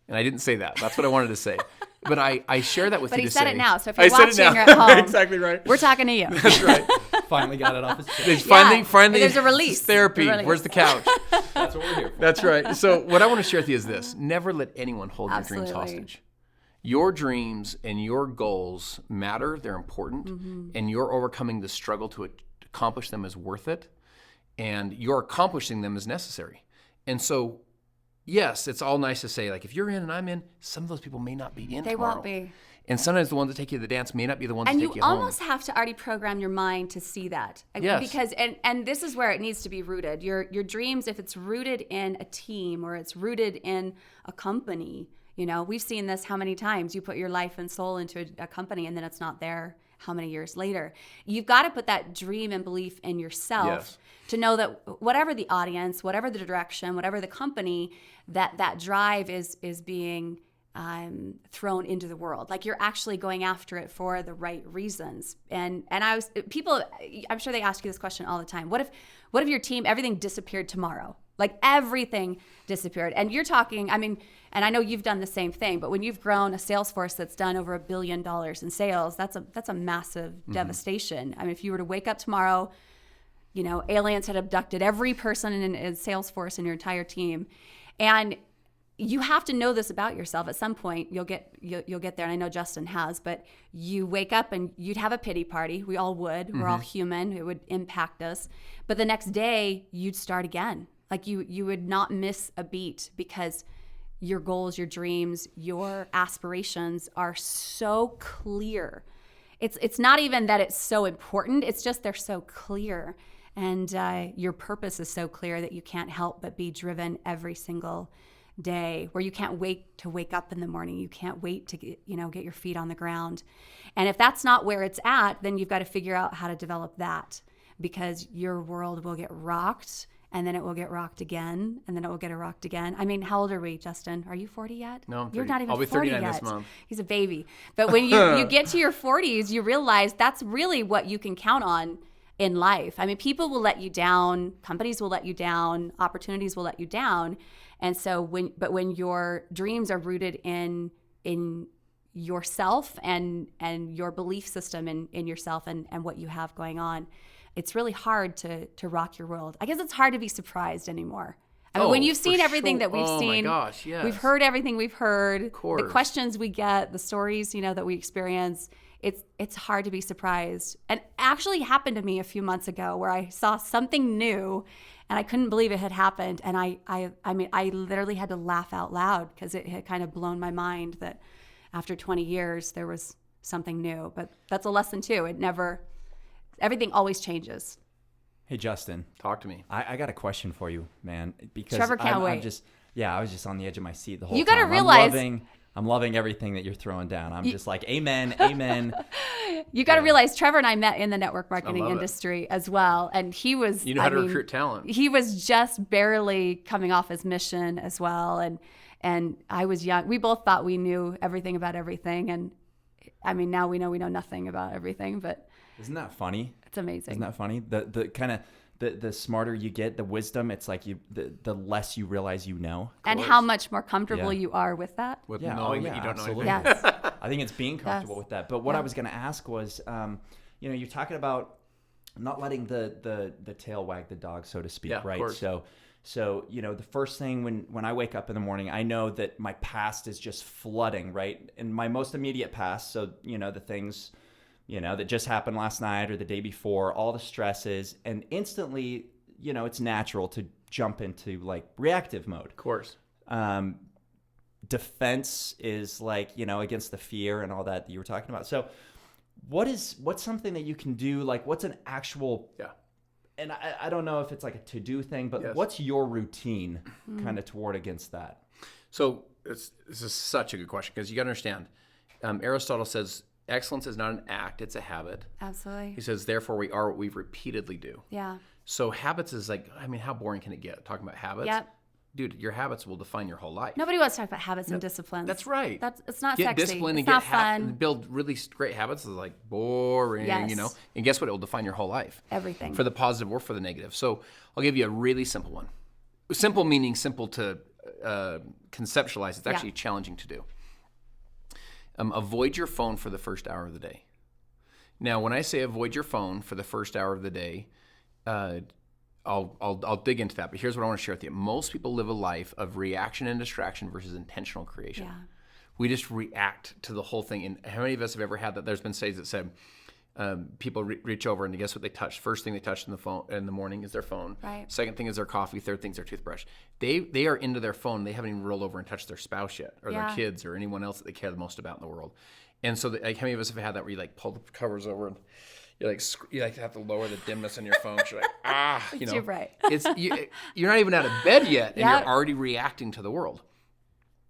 And I didn't say that. That's what I wanted to say. But I share that with you to say. But he said it now. So if you're watching or at home, exactly right. We're talking to you. That's right. Finally got it off his chest. Finally, there's a release. Therapy. Where's the couch? That's what we're here for. That's right. So what I want to share with you is this. Never let anyone hold your dreams Absolutely. hostage. Your dreams and your goals matter. They're important. Mm-hmm. And you're overcoming the struggle to accomplish them is worth it. And your accomplishing them is necessary. And so, yes, it's all nice to say, like, if you're in and I'm in, some of those people may not be in They tomorrow. won't be. And sometimes the ones that take you to the dance may not be the ones And that take you you home. almost have to already program your mind to see that. Yes. Because and this is where it needs to be rooted. Your dreams, if it's rooted in a team or it's rooted in a company, we've seen this how many times. You put your life and soul into a company and then it's not there how many years later. You've got to put that dream and belief in yourself to know that whatever the audience, whatever the direction, whatever the company, that drive is being thrown into the world. Like you're actually going after it for the right reasons. And I'm sure they ask you this question all the time. What if your team, everything disappeared tomorrow? Like everything disappeared. And you're talking, and I know you've done the same thing, but when you've grown a sales force that's done over $1 billion in sales, that's a massive devastation. If you were to wake up tomorrow, aliens had abducted every person in Salesforce and your entire team. And you have to know this about yourself. At some point, you'll get there. And I know Justin has, but you wake up and you'd have a pity party. We all would. Mm-hmm. We're all human. It would impact us. But the next day, you'd start again. Like you would not miss a beat because your goals, your dreams, your aspirations are so clear. It's not even that it's so important. It's just they're so clear. And your purpose is so clear that you can't help but be driven every single day, where you can't wait to wake up in the morning. You can't wait to get your feet on the ground. And if that's not where it's at, then you've got to figure out how to develop that, because your world will get rocked, and then it will get rocked again, and then it will get rocked again. How old are we, Justin? Are you 40 yet? No, I'm 30. You're not even I'll be 40 39 yet. this month. He's a baby. But when you get to your 40s, you realize that's really what you can count on in life. People will let you down, companies will let you down, opportunities will let you down. And so when your dreams are rooted in yourself and your belief system in yourself and what you have going on, it's really hard to rock your world. I guess it's hard to be surprised anymore. When you've seen everything that we've seen, my gosh, yes. We've heard everything we've heard, of course. The questions we get, the stories, that we experience, it's hard to be surprised. And it actually happened to me a few months ago where I saw something new And I couldn't believe it had happened. And I mean, I literally had to laugh out loud because it had kind of blown my mind that after 20 years, there was something new. But that's a lesson too. Everything always changes. Hey, Justin. Talk to me. I got a question for you, man. Because Trevor can't wait. I was just on the edge of my seat the whole You time. got to realize. I'm loving everything that you're throwing down. I'm just like, amen, amen. You got to realize Trevor and I met in the network marketing love it. industry as well. And he was, You know how to recruit talent. He was just barely coming off his mission as well. And I was young. We both thought we knew everything about everything. And I mean, now we know nothing about everything, but Isn't that funny? it's amazing. Isn't that funny? The kind of the smarter you get, the wisdom, it's like the less you realize you know. And how much more comfortable Yeah. you are with that. With Yeah, knowing that you don't absolutely. know anything. Yes. I think it's being comfortable Yes. with that. But what I was going to ask was, you're talking about not letting the tail wag the dog, so to speak, Yeah, of right? course. So the first thing when I wake up in the morning, I know that my past is just flooding, right? And my most immediate past, so the things, that just happened last night or the day before, all the stresses, and instantly, it's natural to jump into like reactive mode. Of course. Defense is like, against the fear and all that you were talking about. So what's something that you can do? Like what's an actual, Yeah. and I don't know if it's like a to-do thing, but Yes. what's your routine kind of toward against that? So this is such a good question because you got to understand. Aristotle says excellence is not an act; it's a habit. Absolutely. He says, therefore, we are what we repeatedly do. Yeah. So habits is like, I mean, how boring can it get? Talking about habits. Yep. Dude, your habits will define your whole life. Nobody wants to talk about habits and disciplines. That's right. It's not Get sexy. disciplined It's and not get fun. and build really great habits is like boring, Yes. And guess what? It will define your whole life. Everything. For the positive or for the negative. So I'll give you a really simple one. Simple meaning simple to conceptualize. It's actually challenging to do. Avoid your phone for the first hour of the day. Now, when I say avoid your phone for the first hour of the day, I'll dig into that. But here's what I want to share with you. Most people live a life of reaction and distraction versus intentional creation. Yeah. We just react to the whole thing. And how many of us have ever had that? There's been studies that said people reach over and guess what they touch? First thing they touch in the morning is their phone. Right. Second thing is their coffee. Third thing is their toothbrush. They are into their phone. They haven't even rolled over and touched their spouse yet, or their kids, or anyone else that they care the most about in the world. And so, how many of us have had that where you like pull the covers over and you have to lower the dimness on your phone? You're like, You're right. You're not even out of bed yet, and Yeah. you're already reacting to the world.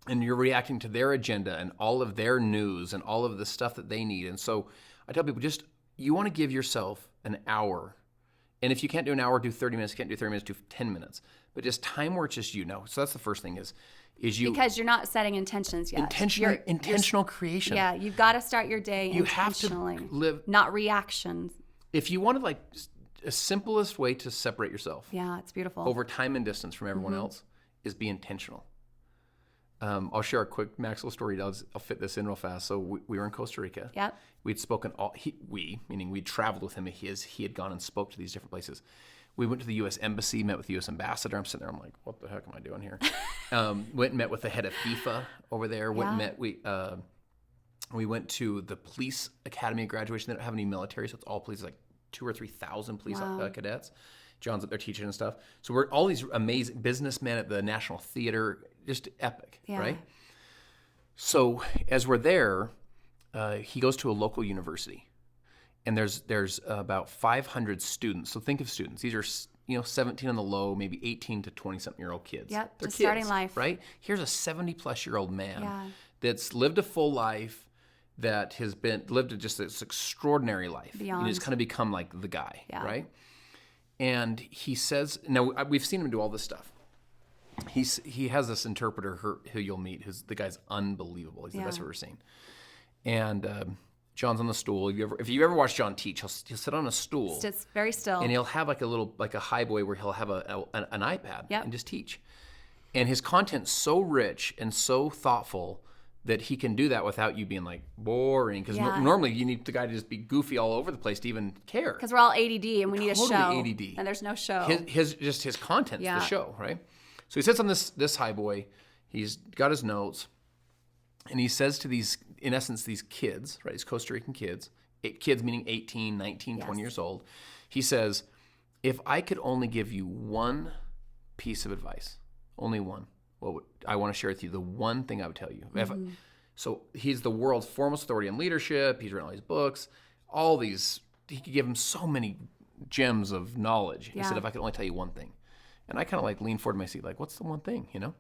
And you're reacting to their agenda and all of their news and all of the stuff that they need. And so I tell people, you want to give yourself an hour. And if you can't do an hour, do 30 minutes. If you can't do 30 minutes, do 10 minutes. But just time where it's just you know. So that's the first thing is you Because you're not setting intentions yet. intentional creation. Yeah, you've got to start your day You have to intentionally. live. Not reactions. If you want to a simplest way to separate yourself Yeah, it's beautiful. over time and distance from everyone else is be intentional. I'll share a quick Maxwell story. I'll fit this in real fast. So we were in Costa Rica. Yep. We'd spoken meaning we'd traveled with him. He had gone and spoke to these different places. We went to the U.S. Embassy, met with the U.S. ambassador. I'm sitting there. I'm like, what the heck am I doing here? Went and met with the head of FIFA over there. We went to the police academy graduation. They don't have any military, so it's all police, like 2,000 or 3,000 police cadets. John's up there teaching and stuff. So we're all these amazing businessmen at the National Theater, just epic, right? So as we're there, he goes to a local university, and there's about 500 students. So think of students. These are 17 on the low, maybe 18 to 20-something-year-old kids. Yep, They're just kids, starting life. right? Here's a 70-plus-year-old man Yeah. that's lived a full life, that has lived just this extraordinary life. Beyond. And he's kind of become like the guy, Yeah. right? And he says, now we've seen him do all this stuff. He has this interpreter who you'll meet. The guy's unbelievable. He's the best I've ever seen. And John's on the stool. If you ever watch John teach, he'll sit on a stool. It's very still. And he'll have like a high boy where he'll have an iPad Yep. and just teach. And his content's so rich and so thoughtful that he can do that without you being like boring. Because normally you need the guy to just be goofy all over the place to even care. Because we're all ADD and we need a show. Totally ADD. And there's no show. His content's the show, right? So he sits on this high boy. He's got his notes, and he says to these kids, right? These Costa Rican kids meaning 18, 19, 20 years old. He says, if I could only give you one piece of advice, only one, I want to share with you the one thing I would tell you. So he's the world's foremost authority on leadership. He's written all these books, all these. He could give him so many gems of knowledge. He said, if I could only tell you one thing. And I kind of like lean forward in my seat, like, what's the one thing, you know?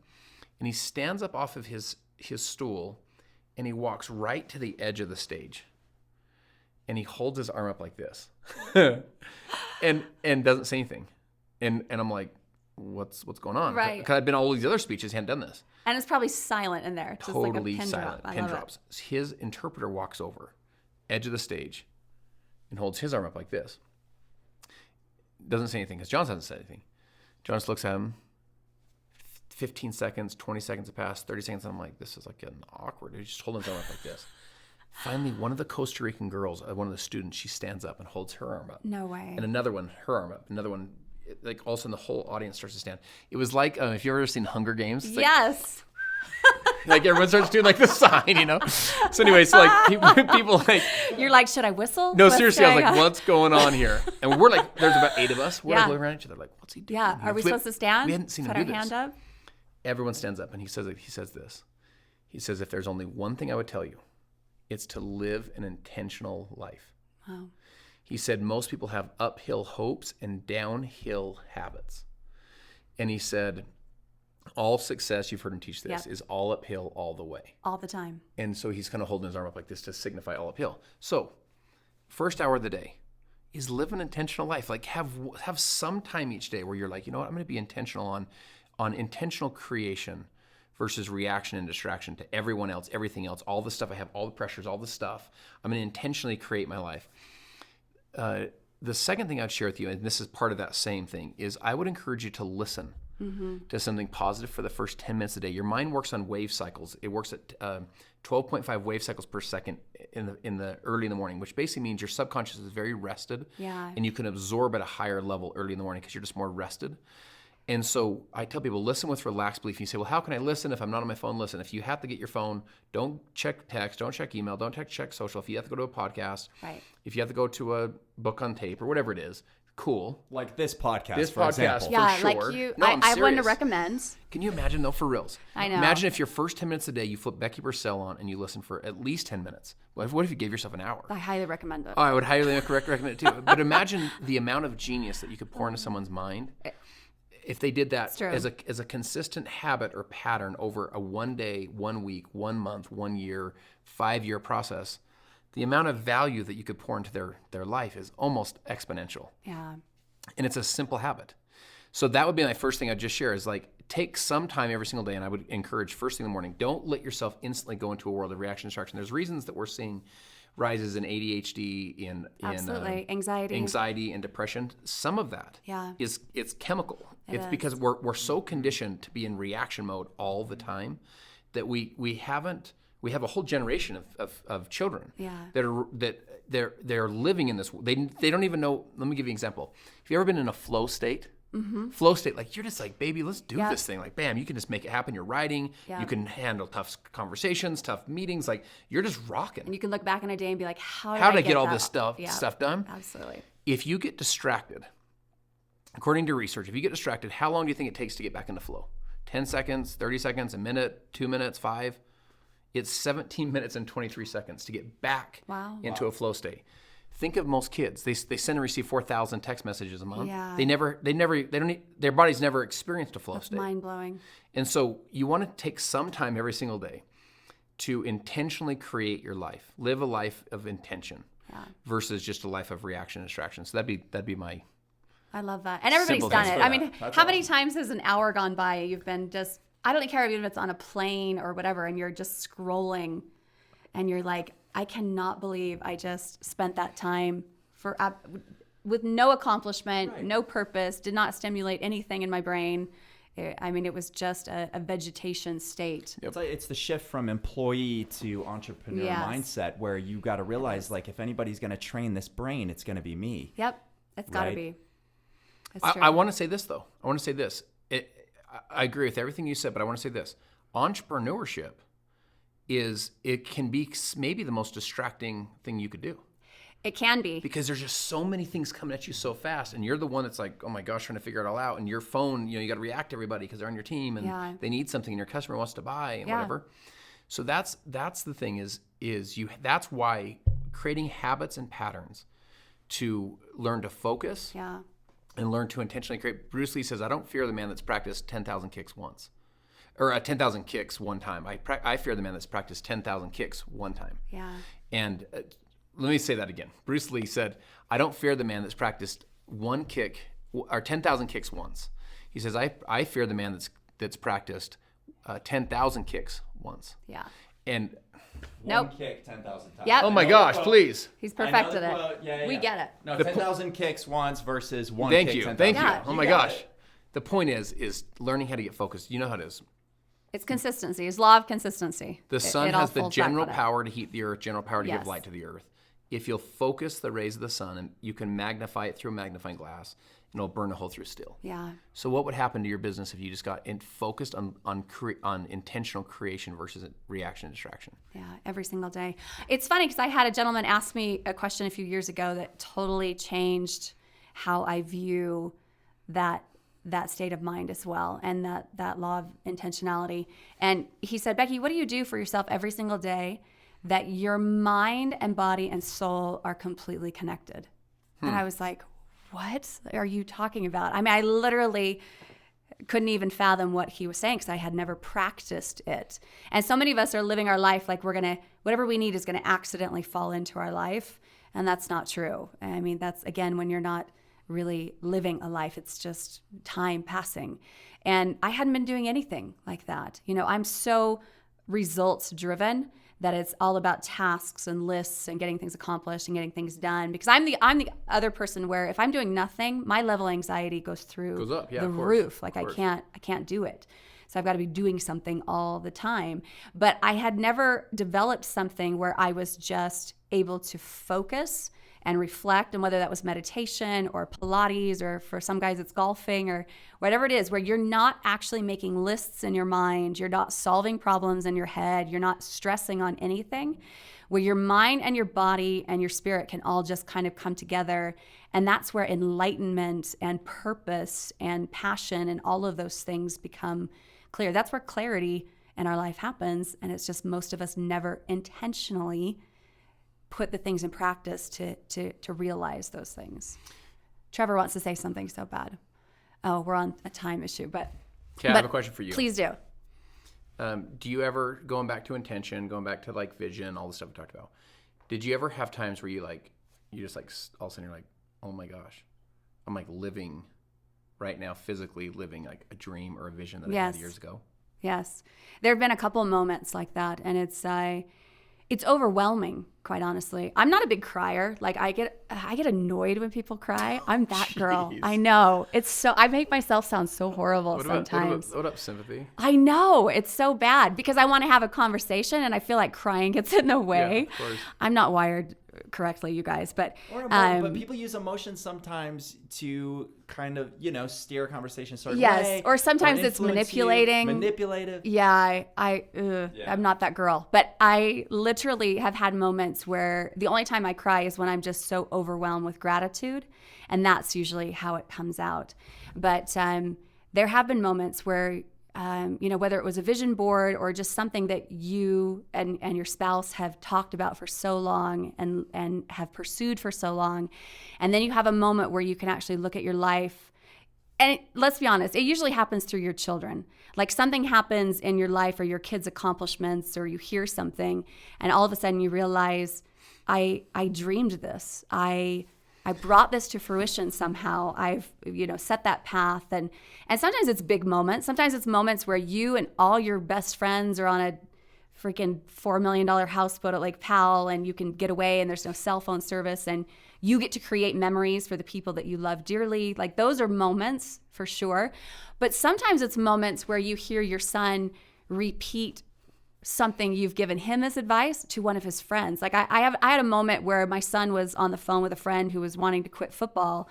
And he stands up off of his stool and he walks right to the edge of the stage. And he holds his arm up like this and doesn't say anything. And I'm like, what's going on? Right. Because I've been all these other speeches, he hadn't done this. And it's probably silent in there. Just like a Totally pin silent. drop. I Pin love drops. His interpreter walks over, edge of the stage, and holds his arm up like this. Doesn't say anything because John hasn't said anything. John just looks at him. 15 seconds, 20 seconds have passed, 30 seconds, and I'm like, this is like getting awkward. He's just holding his arm up like this. Finally, one of the Costa Rican girls, one of the students, she stands up and holds her arm up. No way. And another one, her arm up. Another one, like all of a sudden the whole audience starts to stand. It was like, if you've ever seen Hunger Games. It's Yes. like everyone starts doing like the sign, you know? So anyway, so like people like. You're like, should I whistle? No, What's seriously, I was going like, on? what's going on here? And we're like, there's about 8 of us. We're like looking around at each other like, what's he doing? Yeah. Are we supposed to stand? We hadn't seen Put him our do this. hand up? Everyone stands up and he says this. He says, if there's only one thing I would tell you, it's to live an intentional life. Wow. He said most people have uphill hopes and downhill habits. And he said, all success, you've heard him teach this, is all uphill all the way. All the time. And so he's kind of holding his arm up like this to signify all uphill. So first hour of the day is live an intentional life. Like have some time each day where you're like, you know what, I'm going to be intentional on intentional creation versus reaction and distraction to everyone else, everything else, all the stuff I have, all the pressures, all the stuff. I'm going to intentionally create my life. The second thing I'd share with you, and this is part of that same thing, is I would encourage you to listen to something positive for the first 10 minutes a day. Your mind works on wave cycles. It works at 12.5 wave cycles per second in the early in the morning, which basically means your subconscious is very rested, and you can absorb at a higher level early in the morning because you're just more rested. And so I tell people, listen with relaxed belief. You say, well, how can I listen if I'm not on my phone? Listen, if you have to get your phone, don't check text, don't check email, don't check social. If you have to go to a podcast, if you have to go to a book on tape or whatever it is, cool. Like this podcast, This for podcast, example. Yeah, for like sure. you, No, I'm I have one to serious. recommend. Can you imagine though, for reals? I know. Imagine if your first 10 minutes a day, you flip Becky Purcell on and you listen for at least 10 minutes. What if you gave yourself an hour? I highly recommend it. Oh, I would highly recommend it too. But imagine the amount of genius that you could pour into someone's mind if they did that as a consistent habit or pattern over a 1 day, 1 week, 1 month, 1 year, 5-year process. The amount of value that you could pour into their life is almost exponential. Yeah. And it's a simple habit. So that would be my first thing I'd just share is like take some time every single day, and I would encourage first thing in the morning, don't let yourself instantly go into a world of reaction distraction. There's reasons that we're seeing rises in ADHD, in Absolutely. anxiety and depression. Some of that is it's chemical. It's because we're so conditioned to be in reaction mode all the time that we have a whole generation of children that they're living in this. They don't even know. Let me give you an example. Have you ever been in a flow state? Flow state, like you're just like, baby, let's do this thing. Like, bam, you can just make it happen. You're writing. You can handle tough conversations, tough meetings. Like you're just rocking. And you can look back in a day and be like, how did I get all this stuff done? Absolutely. If you get distracted, according to research, if you get distracted, how long do you think it takes to get back into flow? 10 seconds, 30 seconds, a minute, 2 minutes, 5? It's 17 minutes and 23 seconds to get back into a flow state. Think of most kids. They send and receive 4,000 text messages a month. Yeah. Their bodies never experienced a flow state. Mind blowing. And so you want to take some time every single day to intentionally create your life. Live a life of intention versus just a life of reaction and distraction. So that'd be my. I love that. And everybody's Simple done things it. for I that. mean, That's how many times has an hour gone by and you've been just, I don't care if it's on a plane or whatever, and you're just scrolling and you're like, I cannot believe I just spent that time with no accomplishment, no purpose, did not stimulate anything in my brain. It was just a vegetation state. It's the shift from employee to entrepreneur mindset where you got to realize, like, if anybody's going to train this brain, it's going to be me. Yep. It's got to be. I want to say this, though. I agree with everything you said, but I want to say this. Entrepreneurship it can be maybe the most distracting thing you could do. It can be. Because there's just so many things coming at you so fast, and you're the one that's like, oh my gosh, trying to figure it all out. And your phone, you got to react to everybody because they're on your team and they need something, and your customer wants to buy and whatever. So that's the thing that's why creating habits and patterns to learn to focus and learn to intentionally create. Bruce Lee says, I don't fear the man that's practiced 10,000 kicks once. Or 10,000 kicks one time. I fear the man that's practiced 10,000 kicks one time. Yeah. And let me say that again. Bruce Lee said, I don't fear the man that's practiced one kick or 10,000 kicks once. He says, I fear the man that's practiced 10,000 kicks once. Yeah. And One kick 10,000 times. Yep. oh my gosh, please. He's perfected it. We get it. No, 10,000 kicks once versus one Thank kick you. 10,000. Thank you. Yeah, Oh my gosh. The point is learning how to get focused. You know how it is. It's consistency. It's law of consistency. The sun all has the folds back general on it. power to heat the earth, general power to Yes. give light to the earth. If you'll focus the rays of the sun, and you can magnify it through a magnifying glass, and it'll burn a hole through steel. Yeah. So what would happen to your business if you just got focused on intentional creation versus reaction and distraction? Yeah, every single day. It's funny because I had a gentleman ask me a question a few years ago that totally changed how I view that state of mind as well, and that law of intentionality. And he said, Becky, what do you do for yourself every single day that your mind and body and soul are completely connected? And I was like, what are you talking about? I mean, I literally couldn't even fathom what he was saying because I had never practiced it. And so many of us are living our life like whatever we need is going to accidentally fall into our life. And that's not true. I mean, that's, again, when you're not really living a life, it's just time passing. And I hadn't been doing anything like that. I'm so results driven that it's all about tasks and lists and getting things accomplished and getting things done, because I'm the other person where if I'm doing nothing, my level of anxiety goes up, the roof. Like I can't do it. So I've got to be doing something all the time. But I had never developed something where I was just able to focus and reflect, and whether that was meditation or Pilates, or for some guys it's golfing or whatever it is, where you're not actually making lists in your mind, you're not solving problems in your head, you're not stressing on anything, where your mind and your body and your spirit can all just kind of come together. And that's where enlightenment and purpose and passion and all of those things become clear. That's where clarity in our life happens. And it's just most of us never intentionally put the things in practice to realize those things. Trevor wants to say something so bad. Oh, we're on a time issue, but Okay, I have a question for you. Please do. Do you ever, going back to intention, going back to like vision, all the stuff we talked about, did you ever have times where you just like all of a sudden you're like, oh my gosh, I'm like living right now, physically living like a dream or a vision that I had years ago? Yes. There have been a couple moments like that, and it's overwhelming, quite honestly. I'm not a big crier. Like I get annoyed when people cry. I'm that girl. I know. It's so, I make myself sound so horrible sometimes. What up, sympathy? I know. It's so bad because I want to have a conversation and I feel like crying gets in the way. Yeah, of course. I'm not wired correctly, you guys, but but people use emotions sometimes to kind of steer a conversation a certain yes, way, or sometimes it's manipulative. Yeah, I'm not that girl, but I literally have had moments where the only time I cry is when I'm just so overwhelmed with gratitude, and that's usually how it comes out. But there have been moments where whether it was a vision board or just something that you and your spouse have talked about for so long and have pursued for so long. And then you have a moment where you can actually look at your life. And let's be honest, it usually happens through your children. Like something happens in your life or your kids' accomplishments, or you hear something and all of a sudden you realize, I dreamed this. I brought this to fruition somehow. I've, set that path. And sometimes it's big moments. Sometimes it's moments where you and all your best friends are on a freaking $4 million houseboat at Lake Powell, and you can get away and there's no cell phone service, and you get to create memories for the people that you love dearly. Like those are moments for sure. But sometimes it's moments where you hear your son repeat something you've given him as advice to one of his friends. Like I had a moment where my son was on the phone with a friend who was wanting to quit football,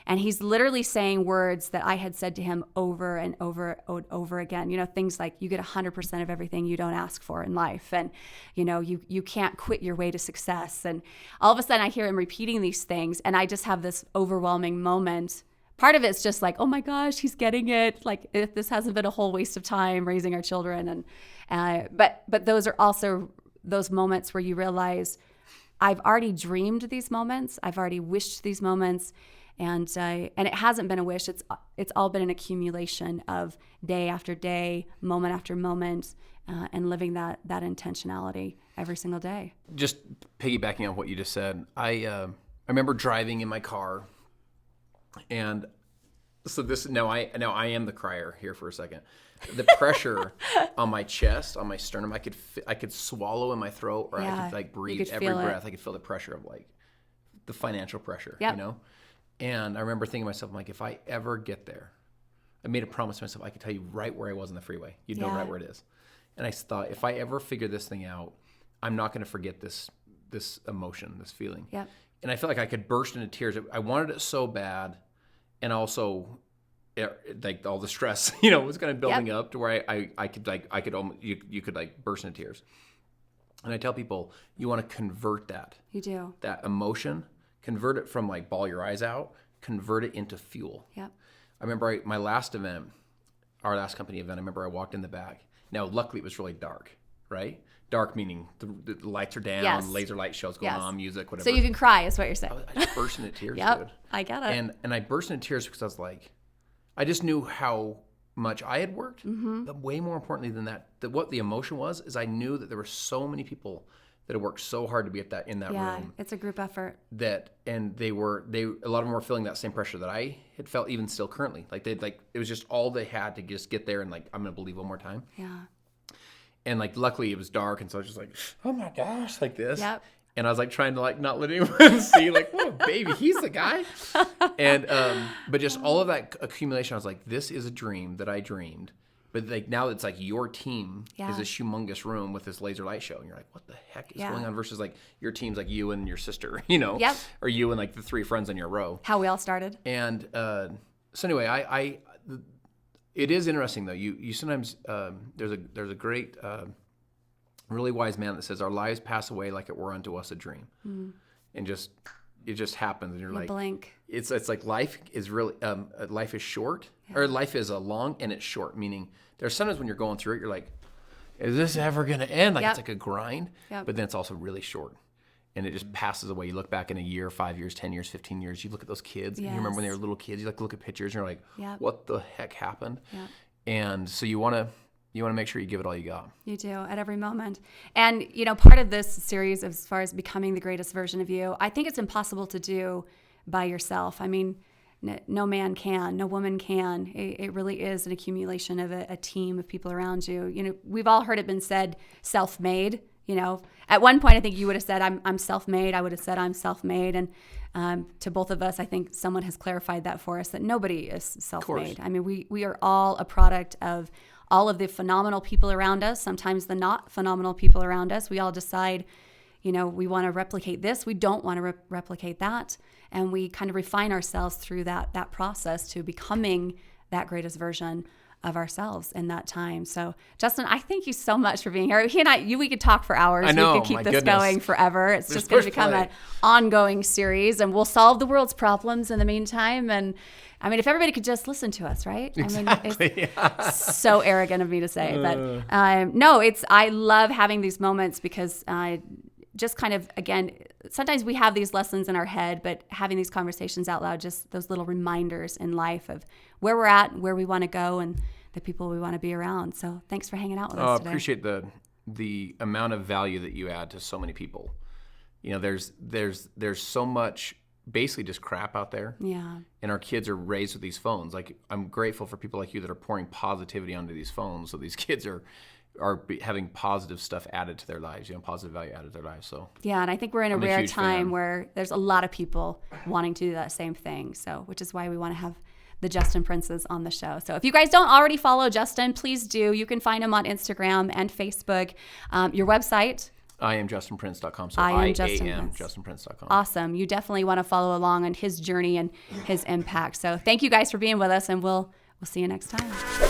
and he's literally saying words that I had said to him over and over again. You know, things like, you get 100% of everything you don't ask for in life, and you know, you can't quit your way to success. And all of a sudden I hear him repeating these things, and I just have this overwhelming moment. Part of it's just like, oh my gosh, he's getting it. Like, if this hasn't been a whole waste of time raising our children. And but those are also those moments where you realize, I've already dreamed these moments. I've already wished these moments, and it hasn't been a wish. It's all been an accumulation of day after day, moment after moment, and living that intentionality every single day. Just piggybacking on what you just said, I remember driving in my car. And so now I am the crier here for a second. The pressure on my chest, on my sternum, I could swallow in my throat, or I could like breathe every breath. I could feel the pressure of like the financial pressure, you know? And I remember thinking to myself, I'm like, if I ever get there, I made a promise to myself, I could tell you right where I was on the freeway. You'd know right where it is. And I thought, if I ever figure this thing out, I'm not going to forget this emotion, this feeling. Yeah. And I felt like I could burst into tears. I wanted it so bad. And also, like, all the stress, you know, was kind of building up to where you could like burst into tears. And I tell people, you want to convert that. You do. That emotion, convert it from like bawl your eyes out, convert it into fuel. Yep. I remember my last event, our last company event, I remember I walked in the back. Now, luckily, it was really dark, right? Dark meaning the lights are down, laser light shows going on, music, whatever. So you can cry, is what you're saying. I just burst into tears, dude. I get it. And I burst into tears because I was like, I just knew how much I had worked. But way more importantly than that, what the emotion was, is I knew that there were so many people that had worked so hard to be in that room. Yeah, it's a group effort. And a lot of them were feeling that same pressure that I had felt, even still currently. Like it was just all they had to just get there and like, I'm gonna believe one more time. Yeah. And like, luckily it was dark, and so I was just like, oh my gosh, like this. Yep. And I was like trying to like not let anyone see, like, whoa, baby, he's the guy. And but just all of that accumulation, I was like, this is a dream that I dreamed. But like, now it's like your team is this humongous room with this laser light show, and you're like, what the heck is going on? Versus like your team's like you and your sister, you know, or you and like the three friends in your row. How we all started. And so anyway, it is interesting though. You sometimes there's a great really wise man that says, our lives pass away like it were unto us a dream, and it just happens, and you're like, blink. It's like life is really life is short, or life is long and it's short. Meaning there's sometimes when you're going through it, you're like, is this ever gonna end? Like it's like a grind, but then it's also really short. And it just passes away. You look back in a year, 5 years, 10 years, 15 years, you look at those kids, and you remember when they were little kids, you like look at pictures and you're like, what the heck happened? And so you want to make sure you give it all you got. You do, at every moment. And, you know, part of this series, as far as becoming the greatest version of you, I think it's impossible to do by yourself. I mean, no man can, no woman can. It really is an accumulation of a team of people around you. You know, we've all heard it been said, self-made. You know, at one point, I think you would have said, I'm self-made. I would have said, I'm self-made. And to both of us, I think someone has clarified that for us, that nobody is self-made. I mean, we are all a product of all of the phenomenal people around us, sometimes the not phenomenal people around us. We all decide, you know, we want to replicate this. We don't want to replicate that. And we kind of refine ourselves through that process to becoming that greatest version of ourselves in that time. So, Justin, I thank you so much for being here. He and we could talk for hours. I know, we could keep this going forever. It's just going to become an ongoing series, and we'll solve the world's problems in the meantime. And I mean, if everybody could just listen to us, right? Exactly. I mean, it's so arrogant of me to say, but no, I love having these moments because just kind of, again, sometimes we have these lessons in our head, but having these conversations out loud, just those little reminders in life of where we're at, where we want to go, and the people we want to be around. So thanks for hanging out with us today. I appreciate the amount of value that you add to so many people. You know, there's so much basically just crap out there. Yeah. And our kids are raised with these phones. Like, I'm grateful for people like you that are pouring positivity onto these phones, so these kids are having positive stuff added to their lives, you know, positive value added to their lives. So yeah, and I think we're in a rare time where there's a lot of people wanting to do that same thing. So, which is why we want to have the Justin Princes on the show. So if you guys don't already follow Justin, please do. You can find him on Instagram and Facebook. Your website? IamJustinPrince.com. So I am JustinPrince.com. Awesome. You definitely want to follow along on his journey and his impact. So thank you guys for being with us, and we'll see you next time.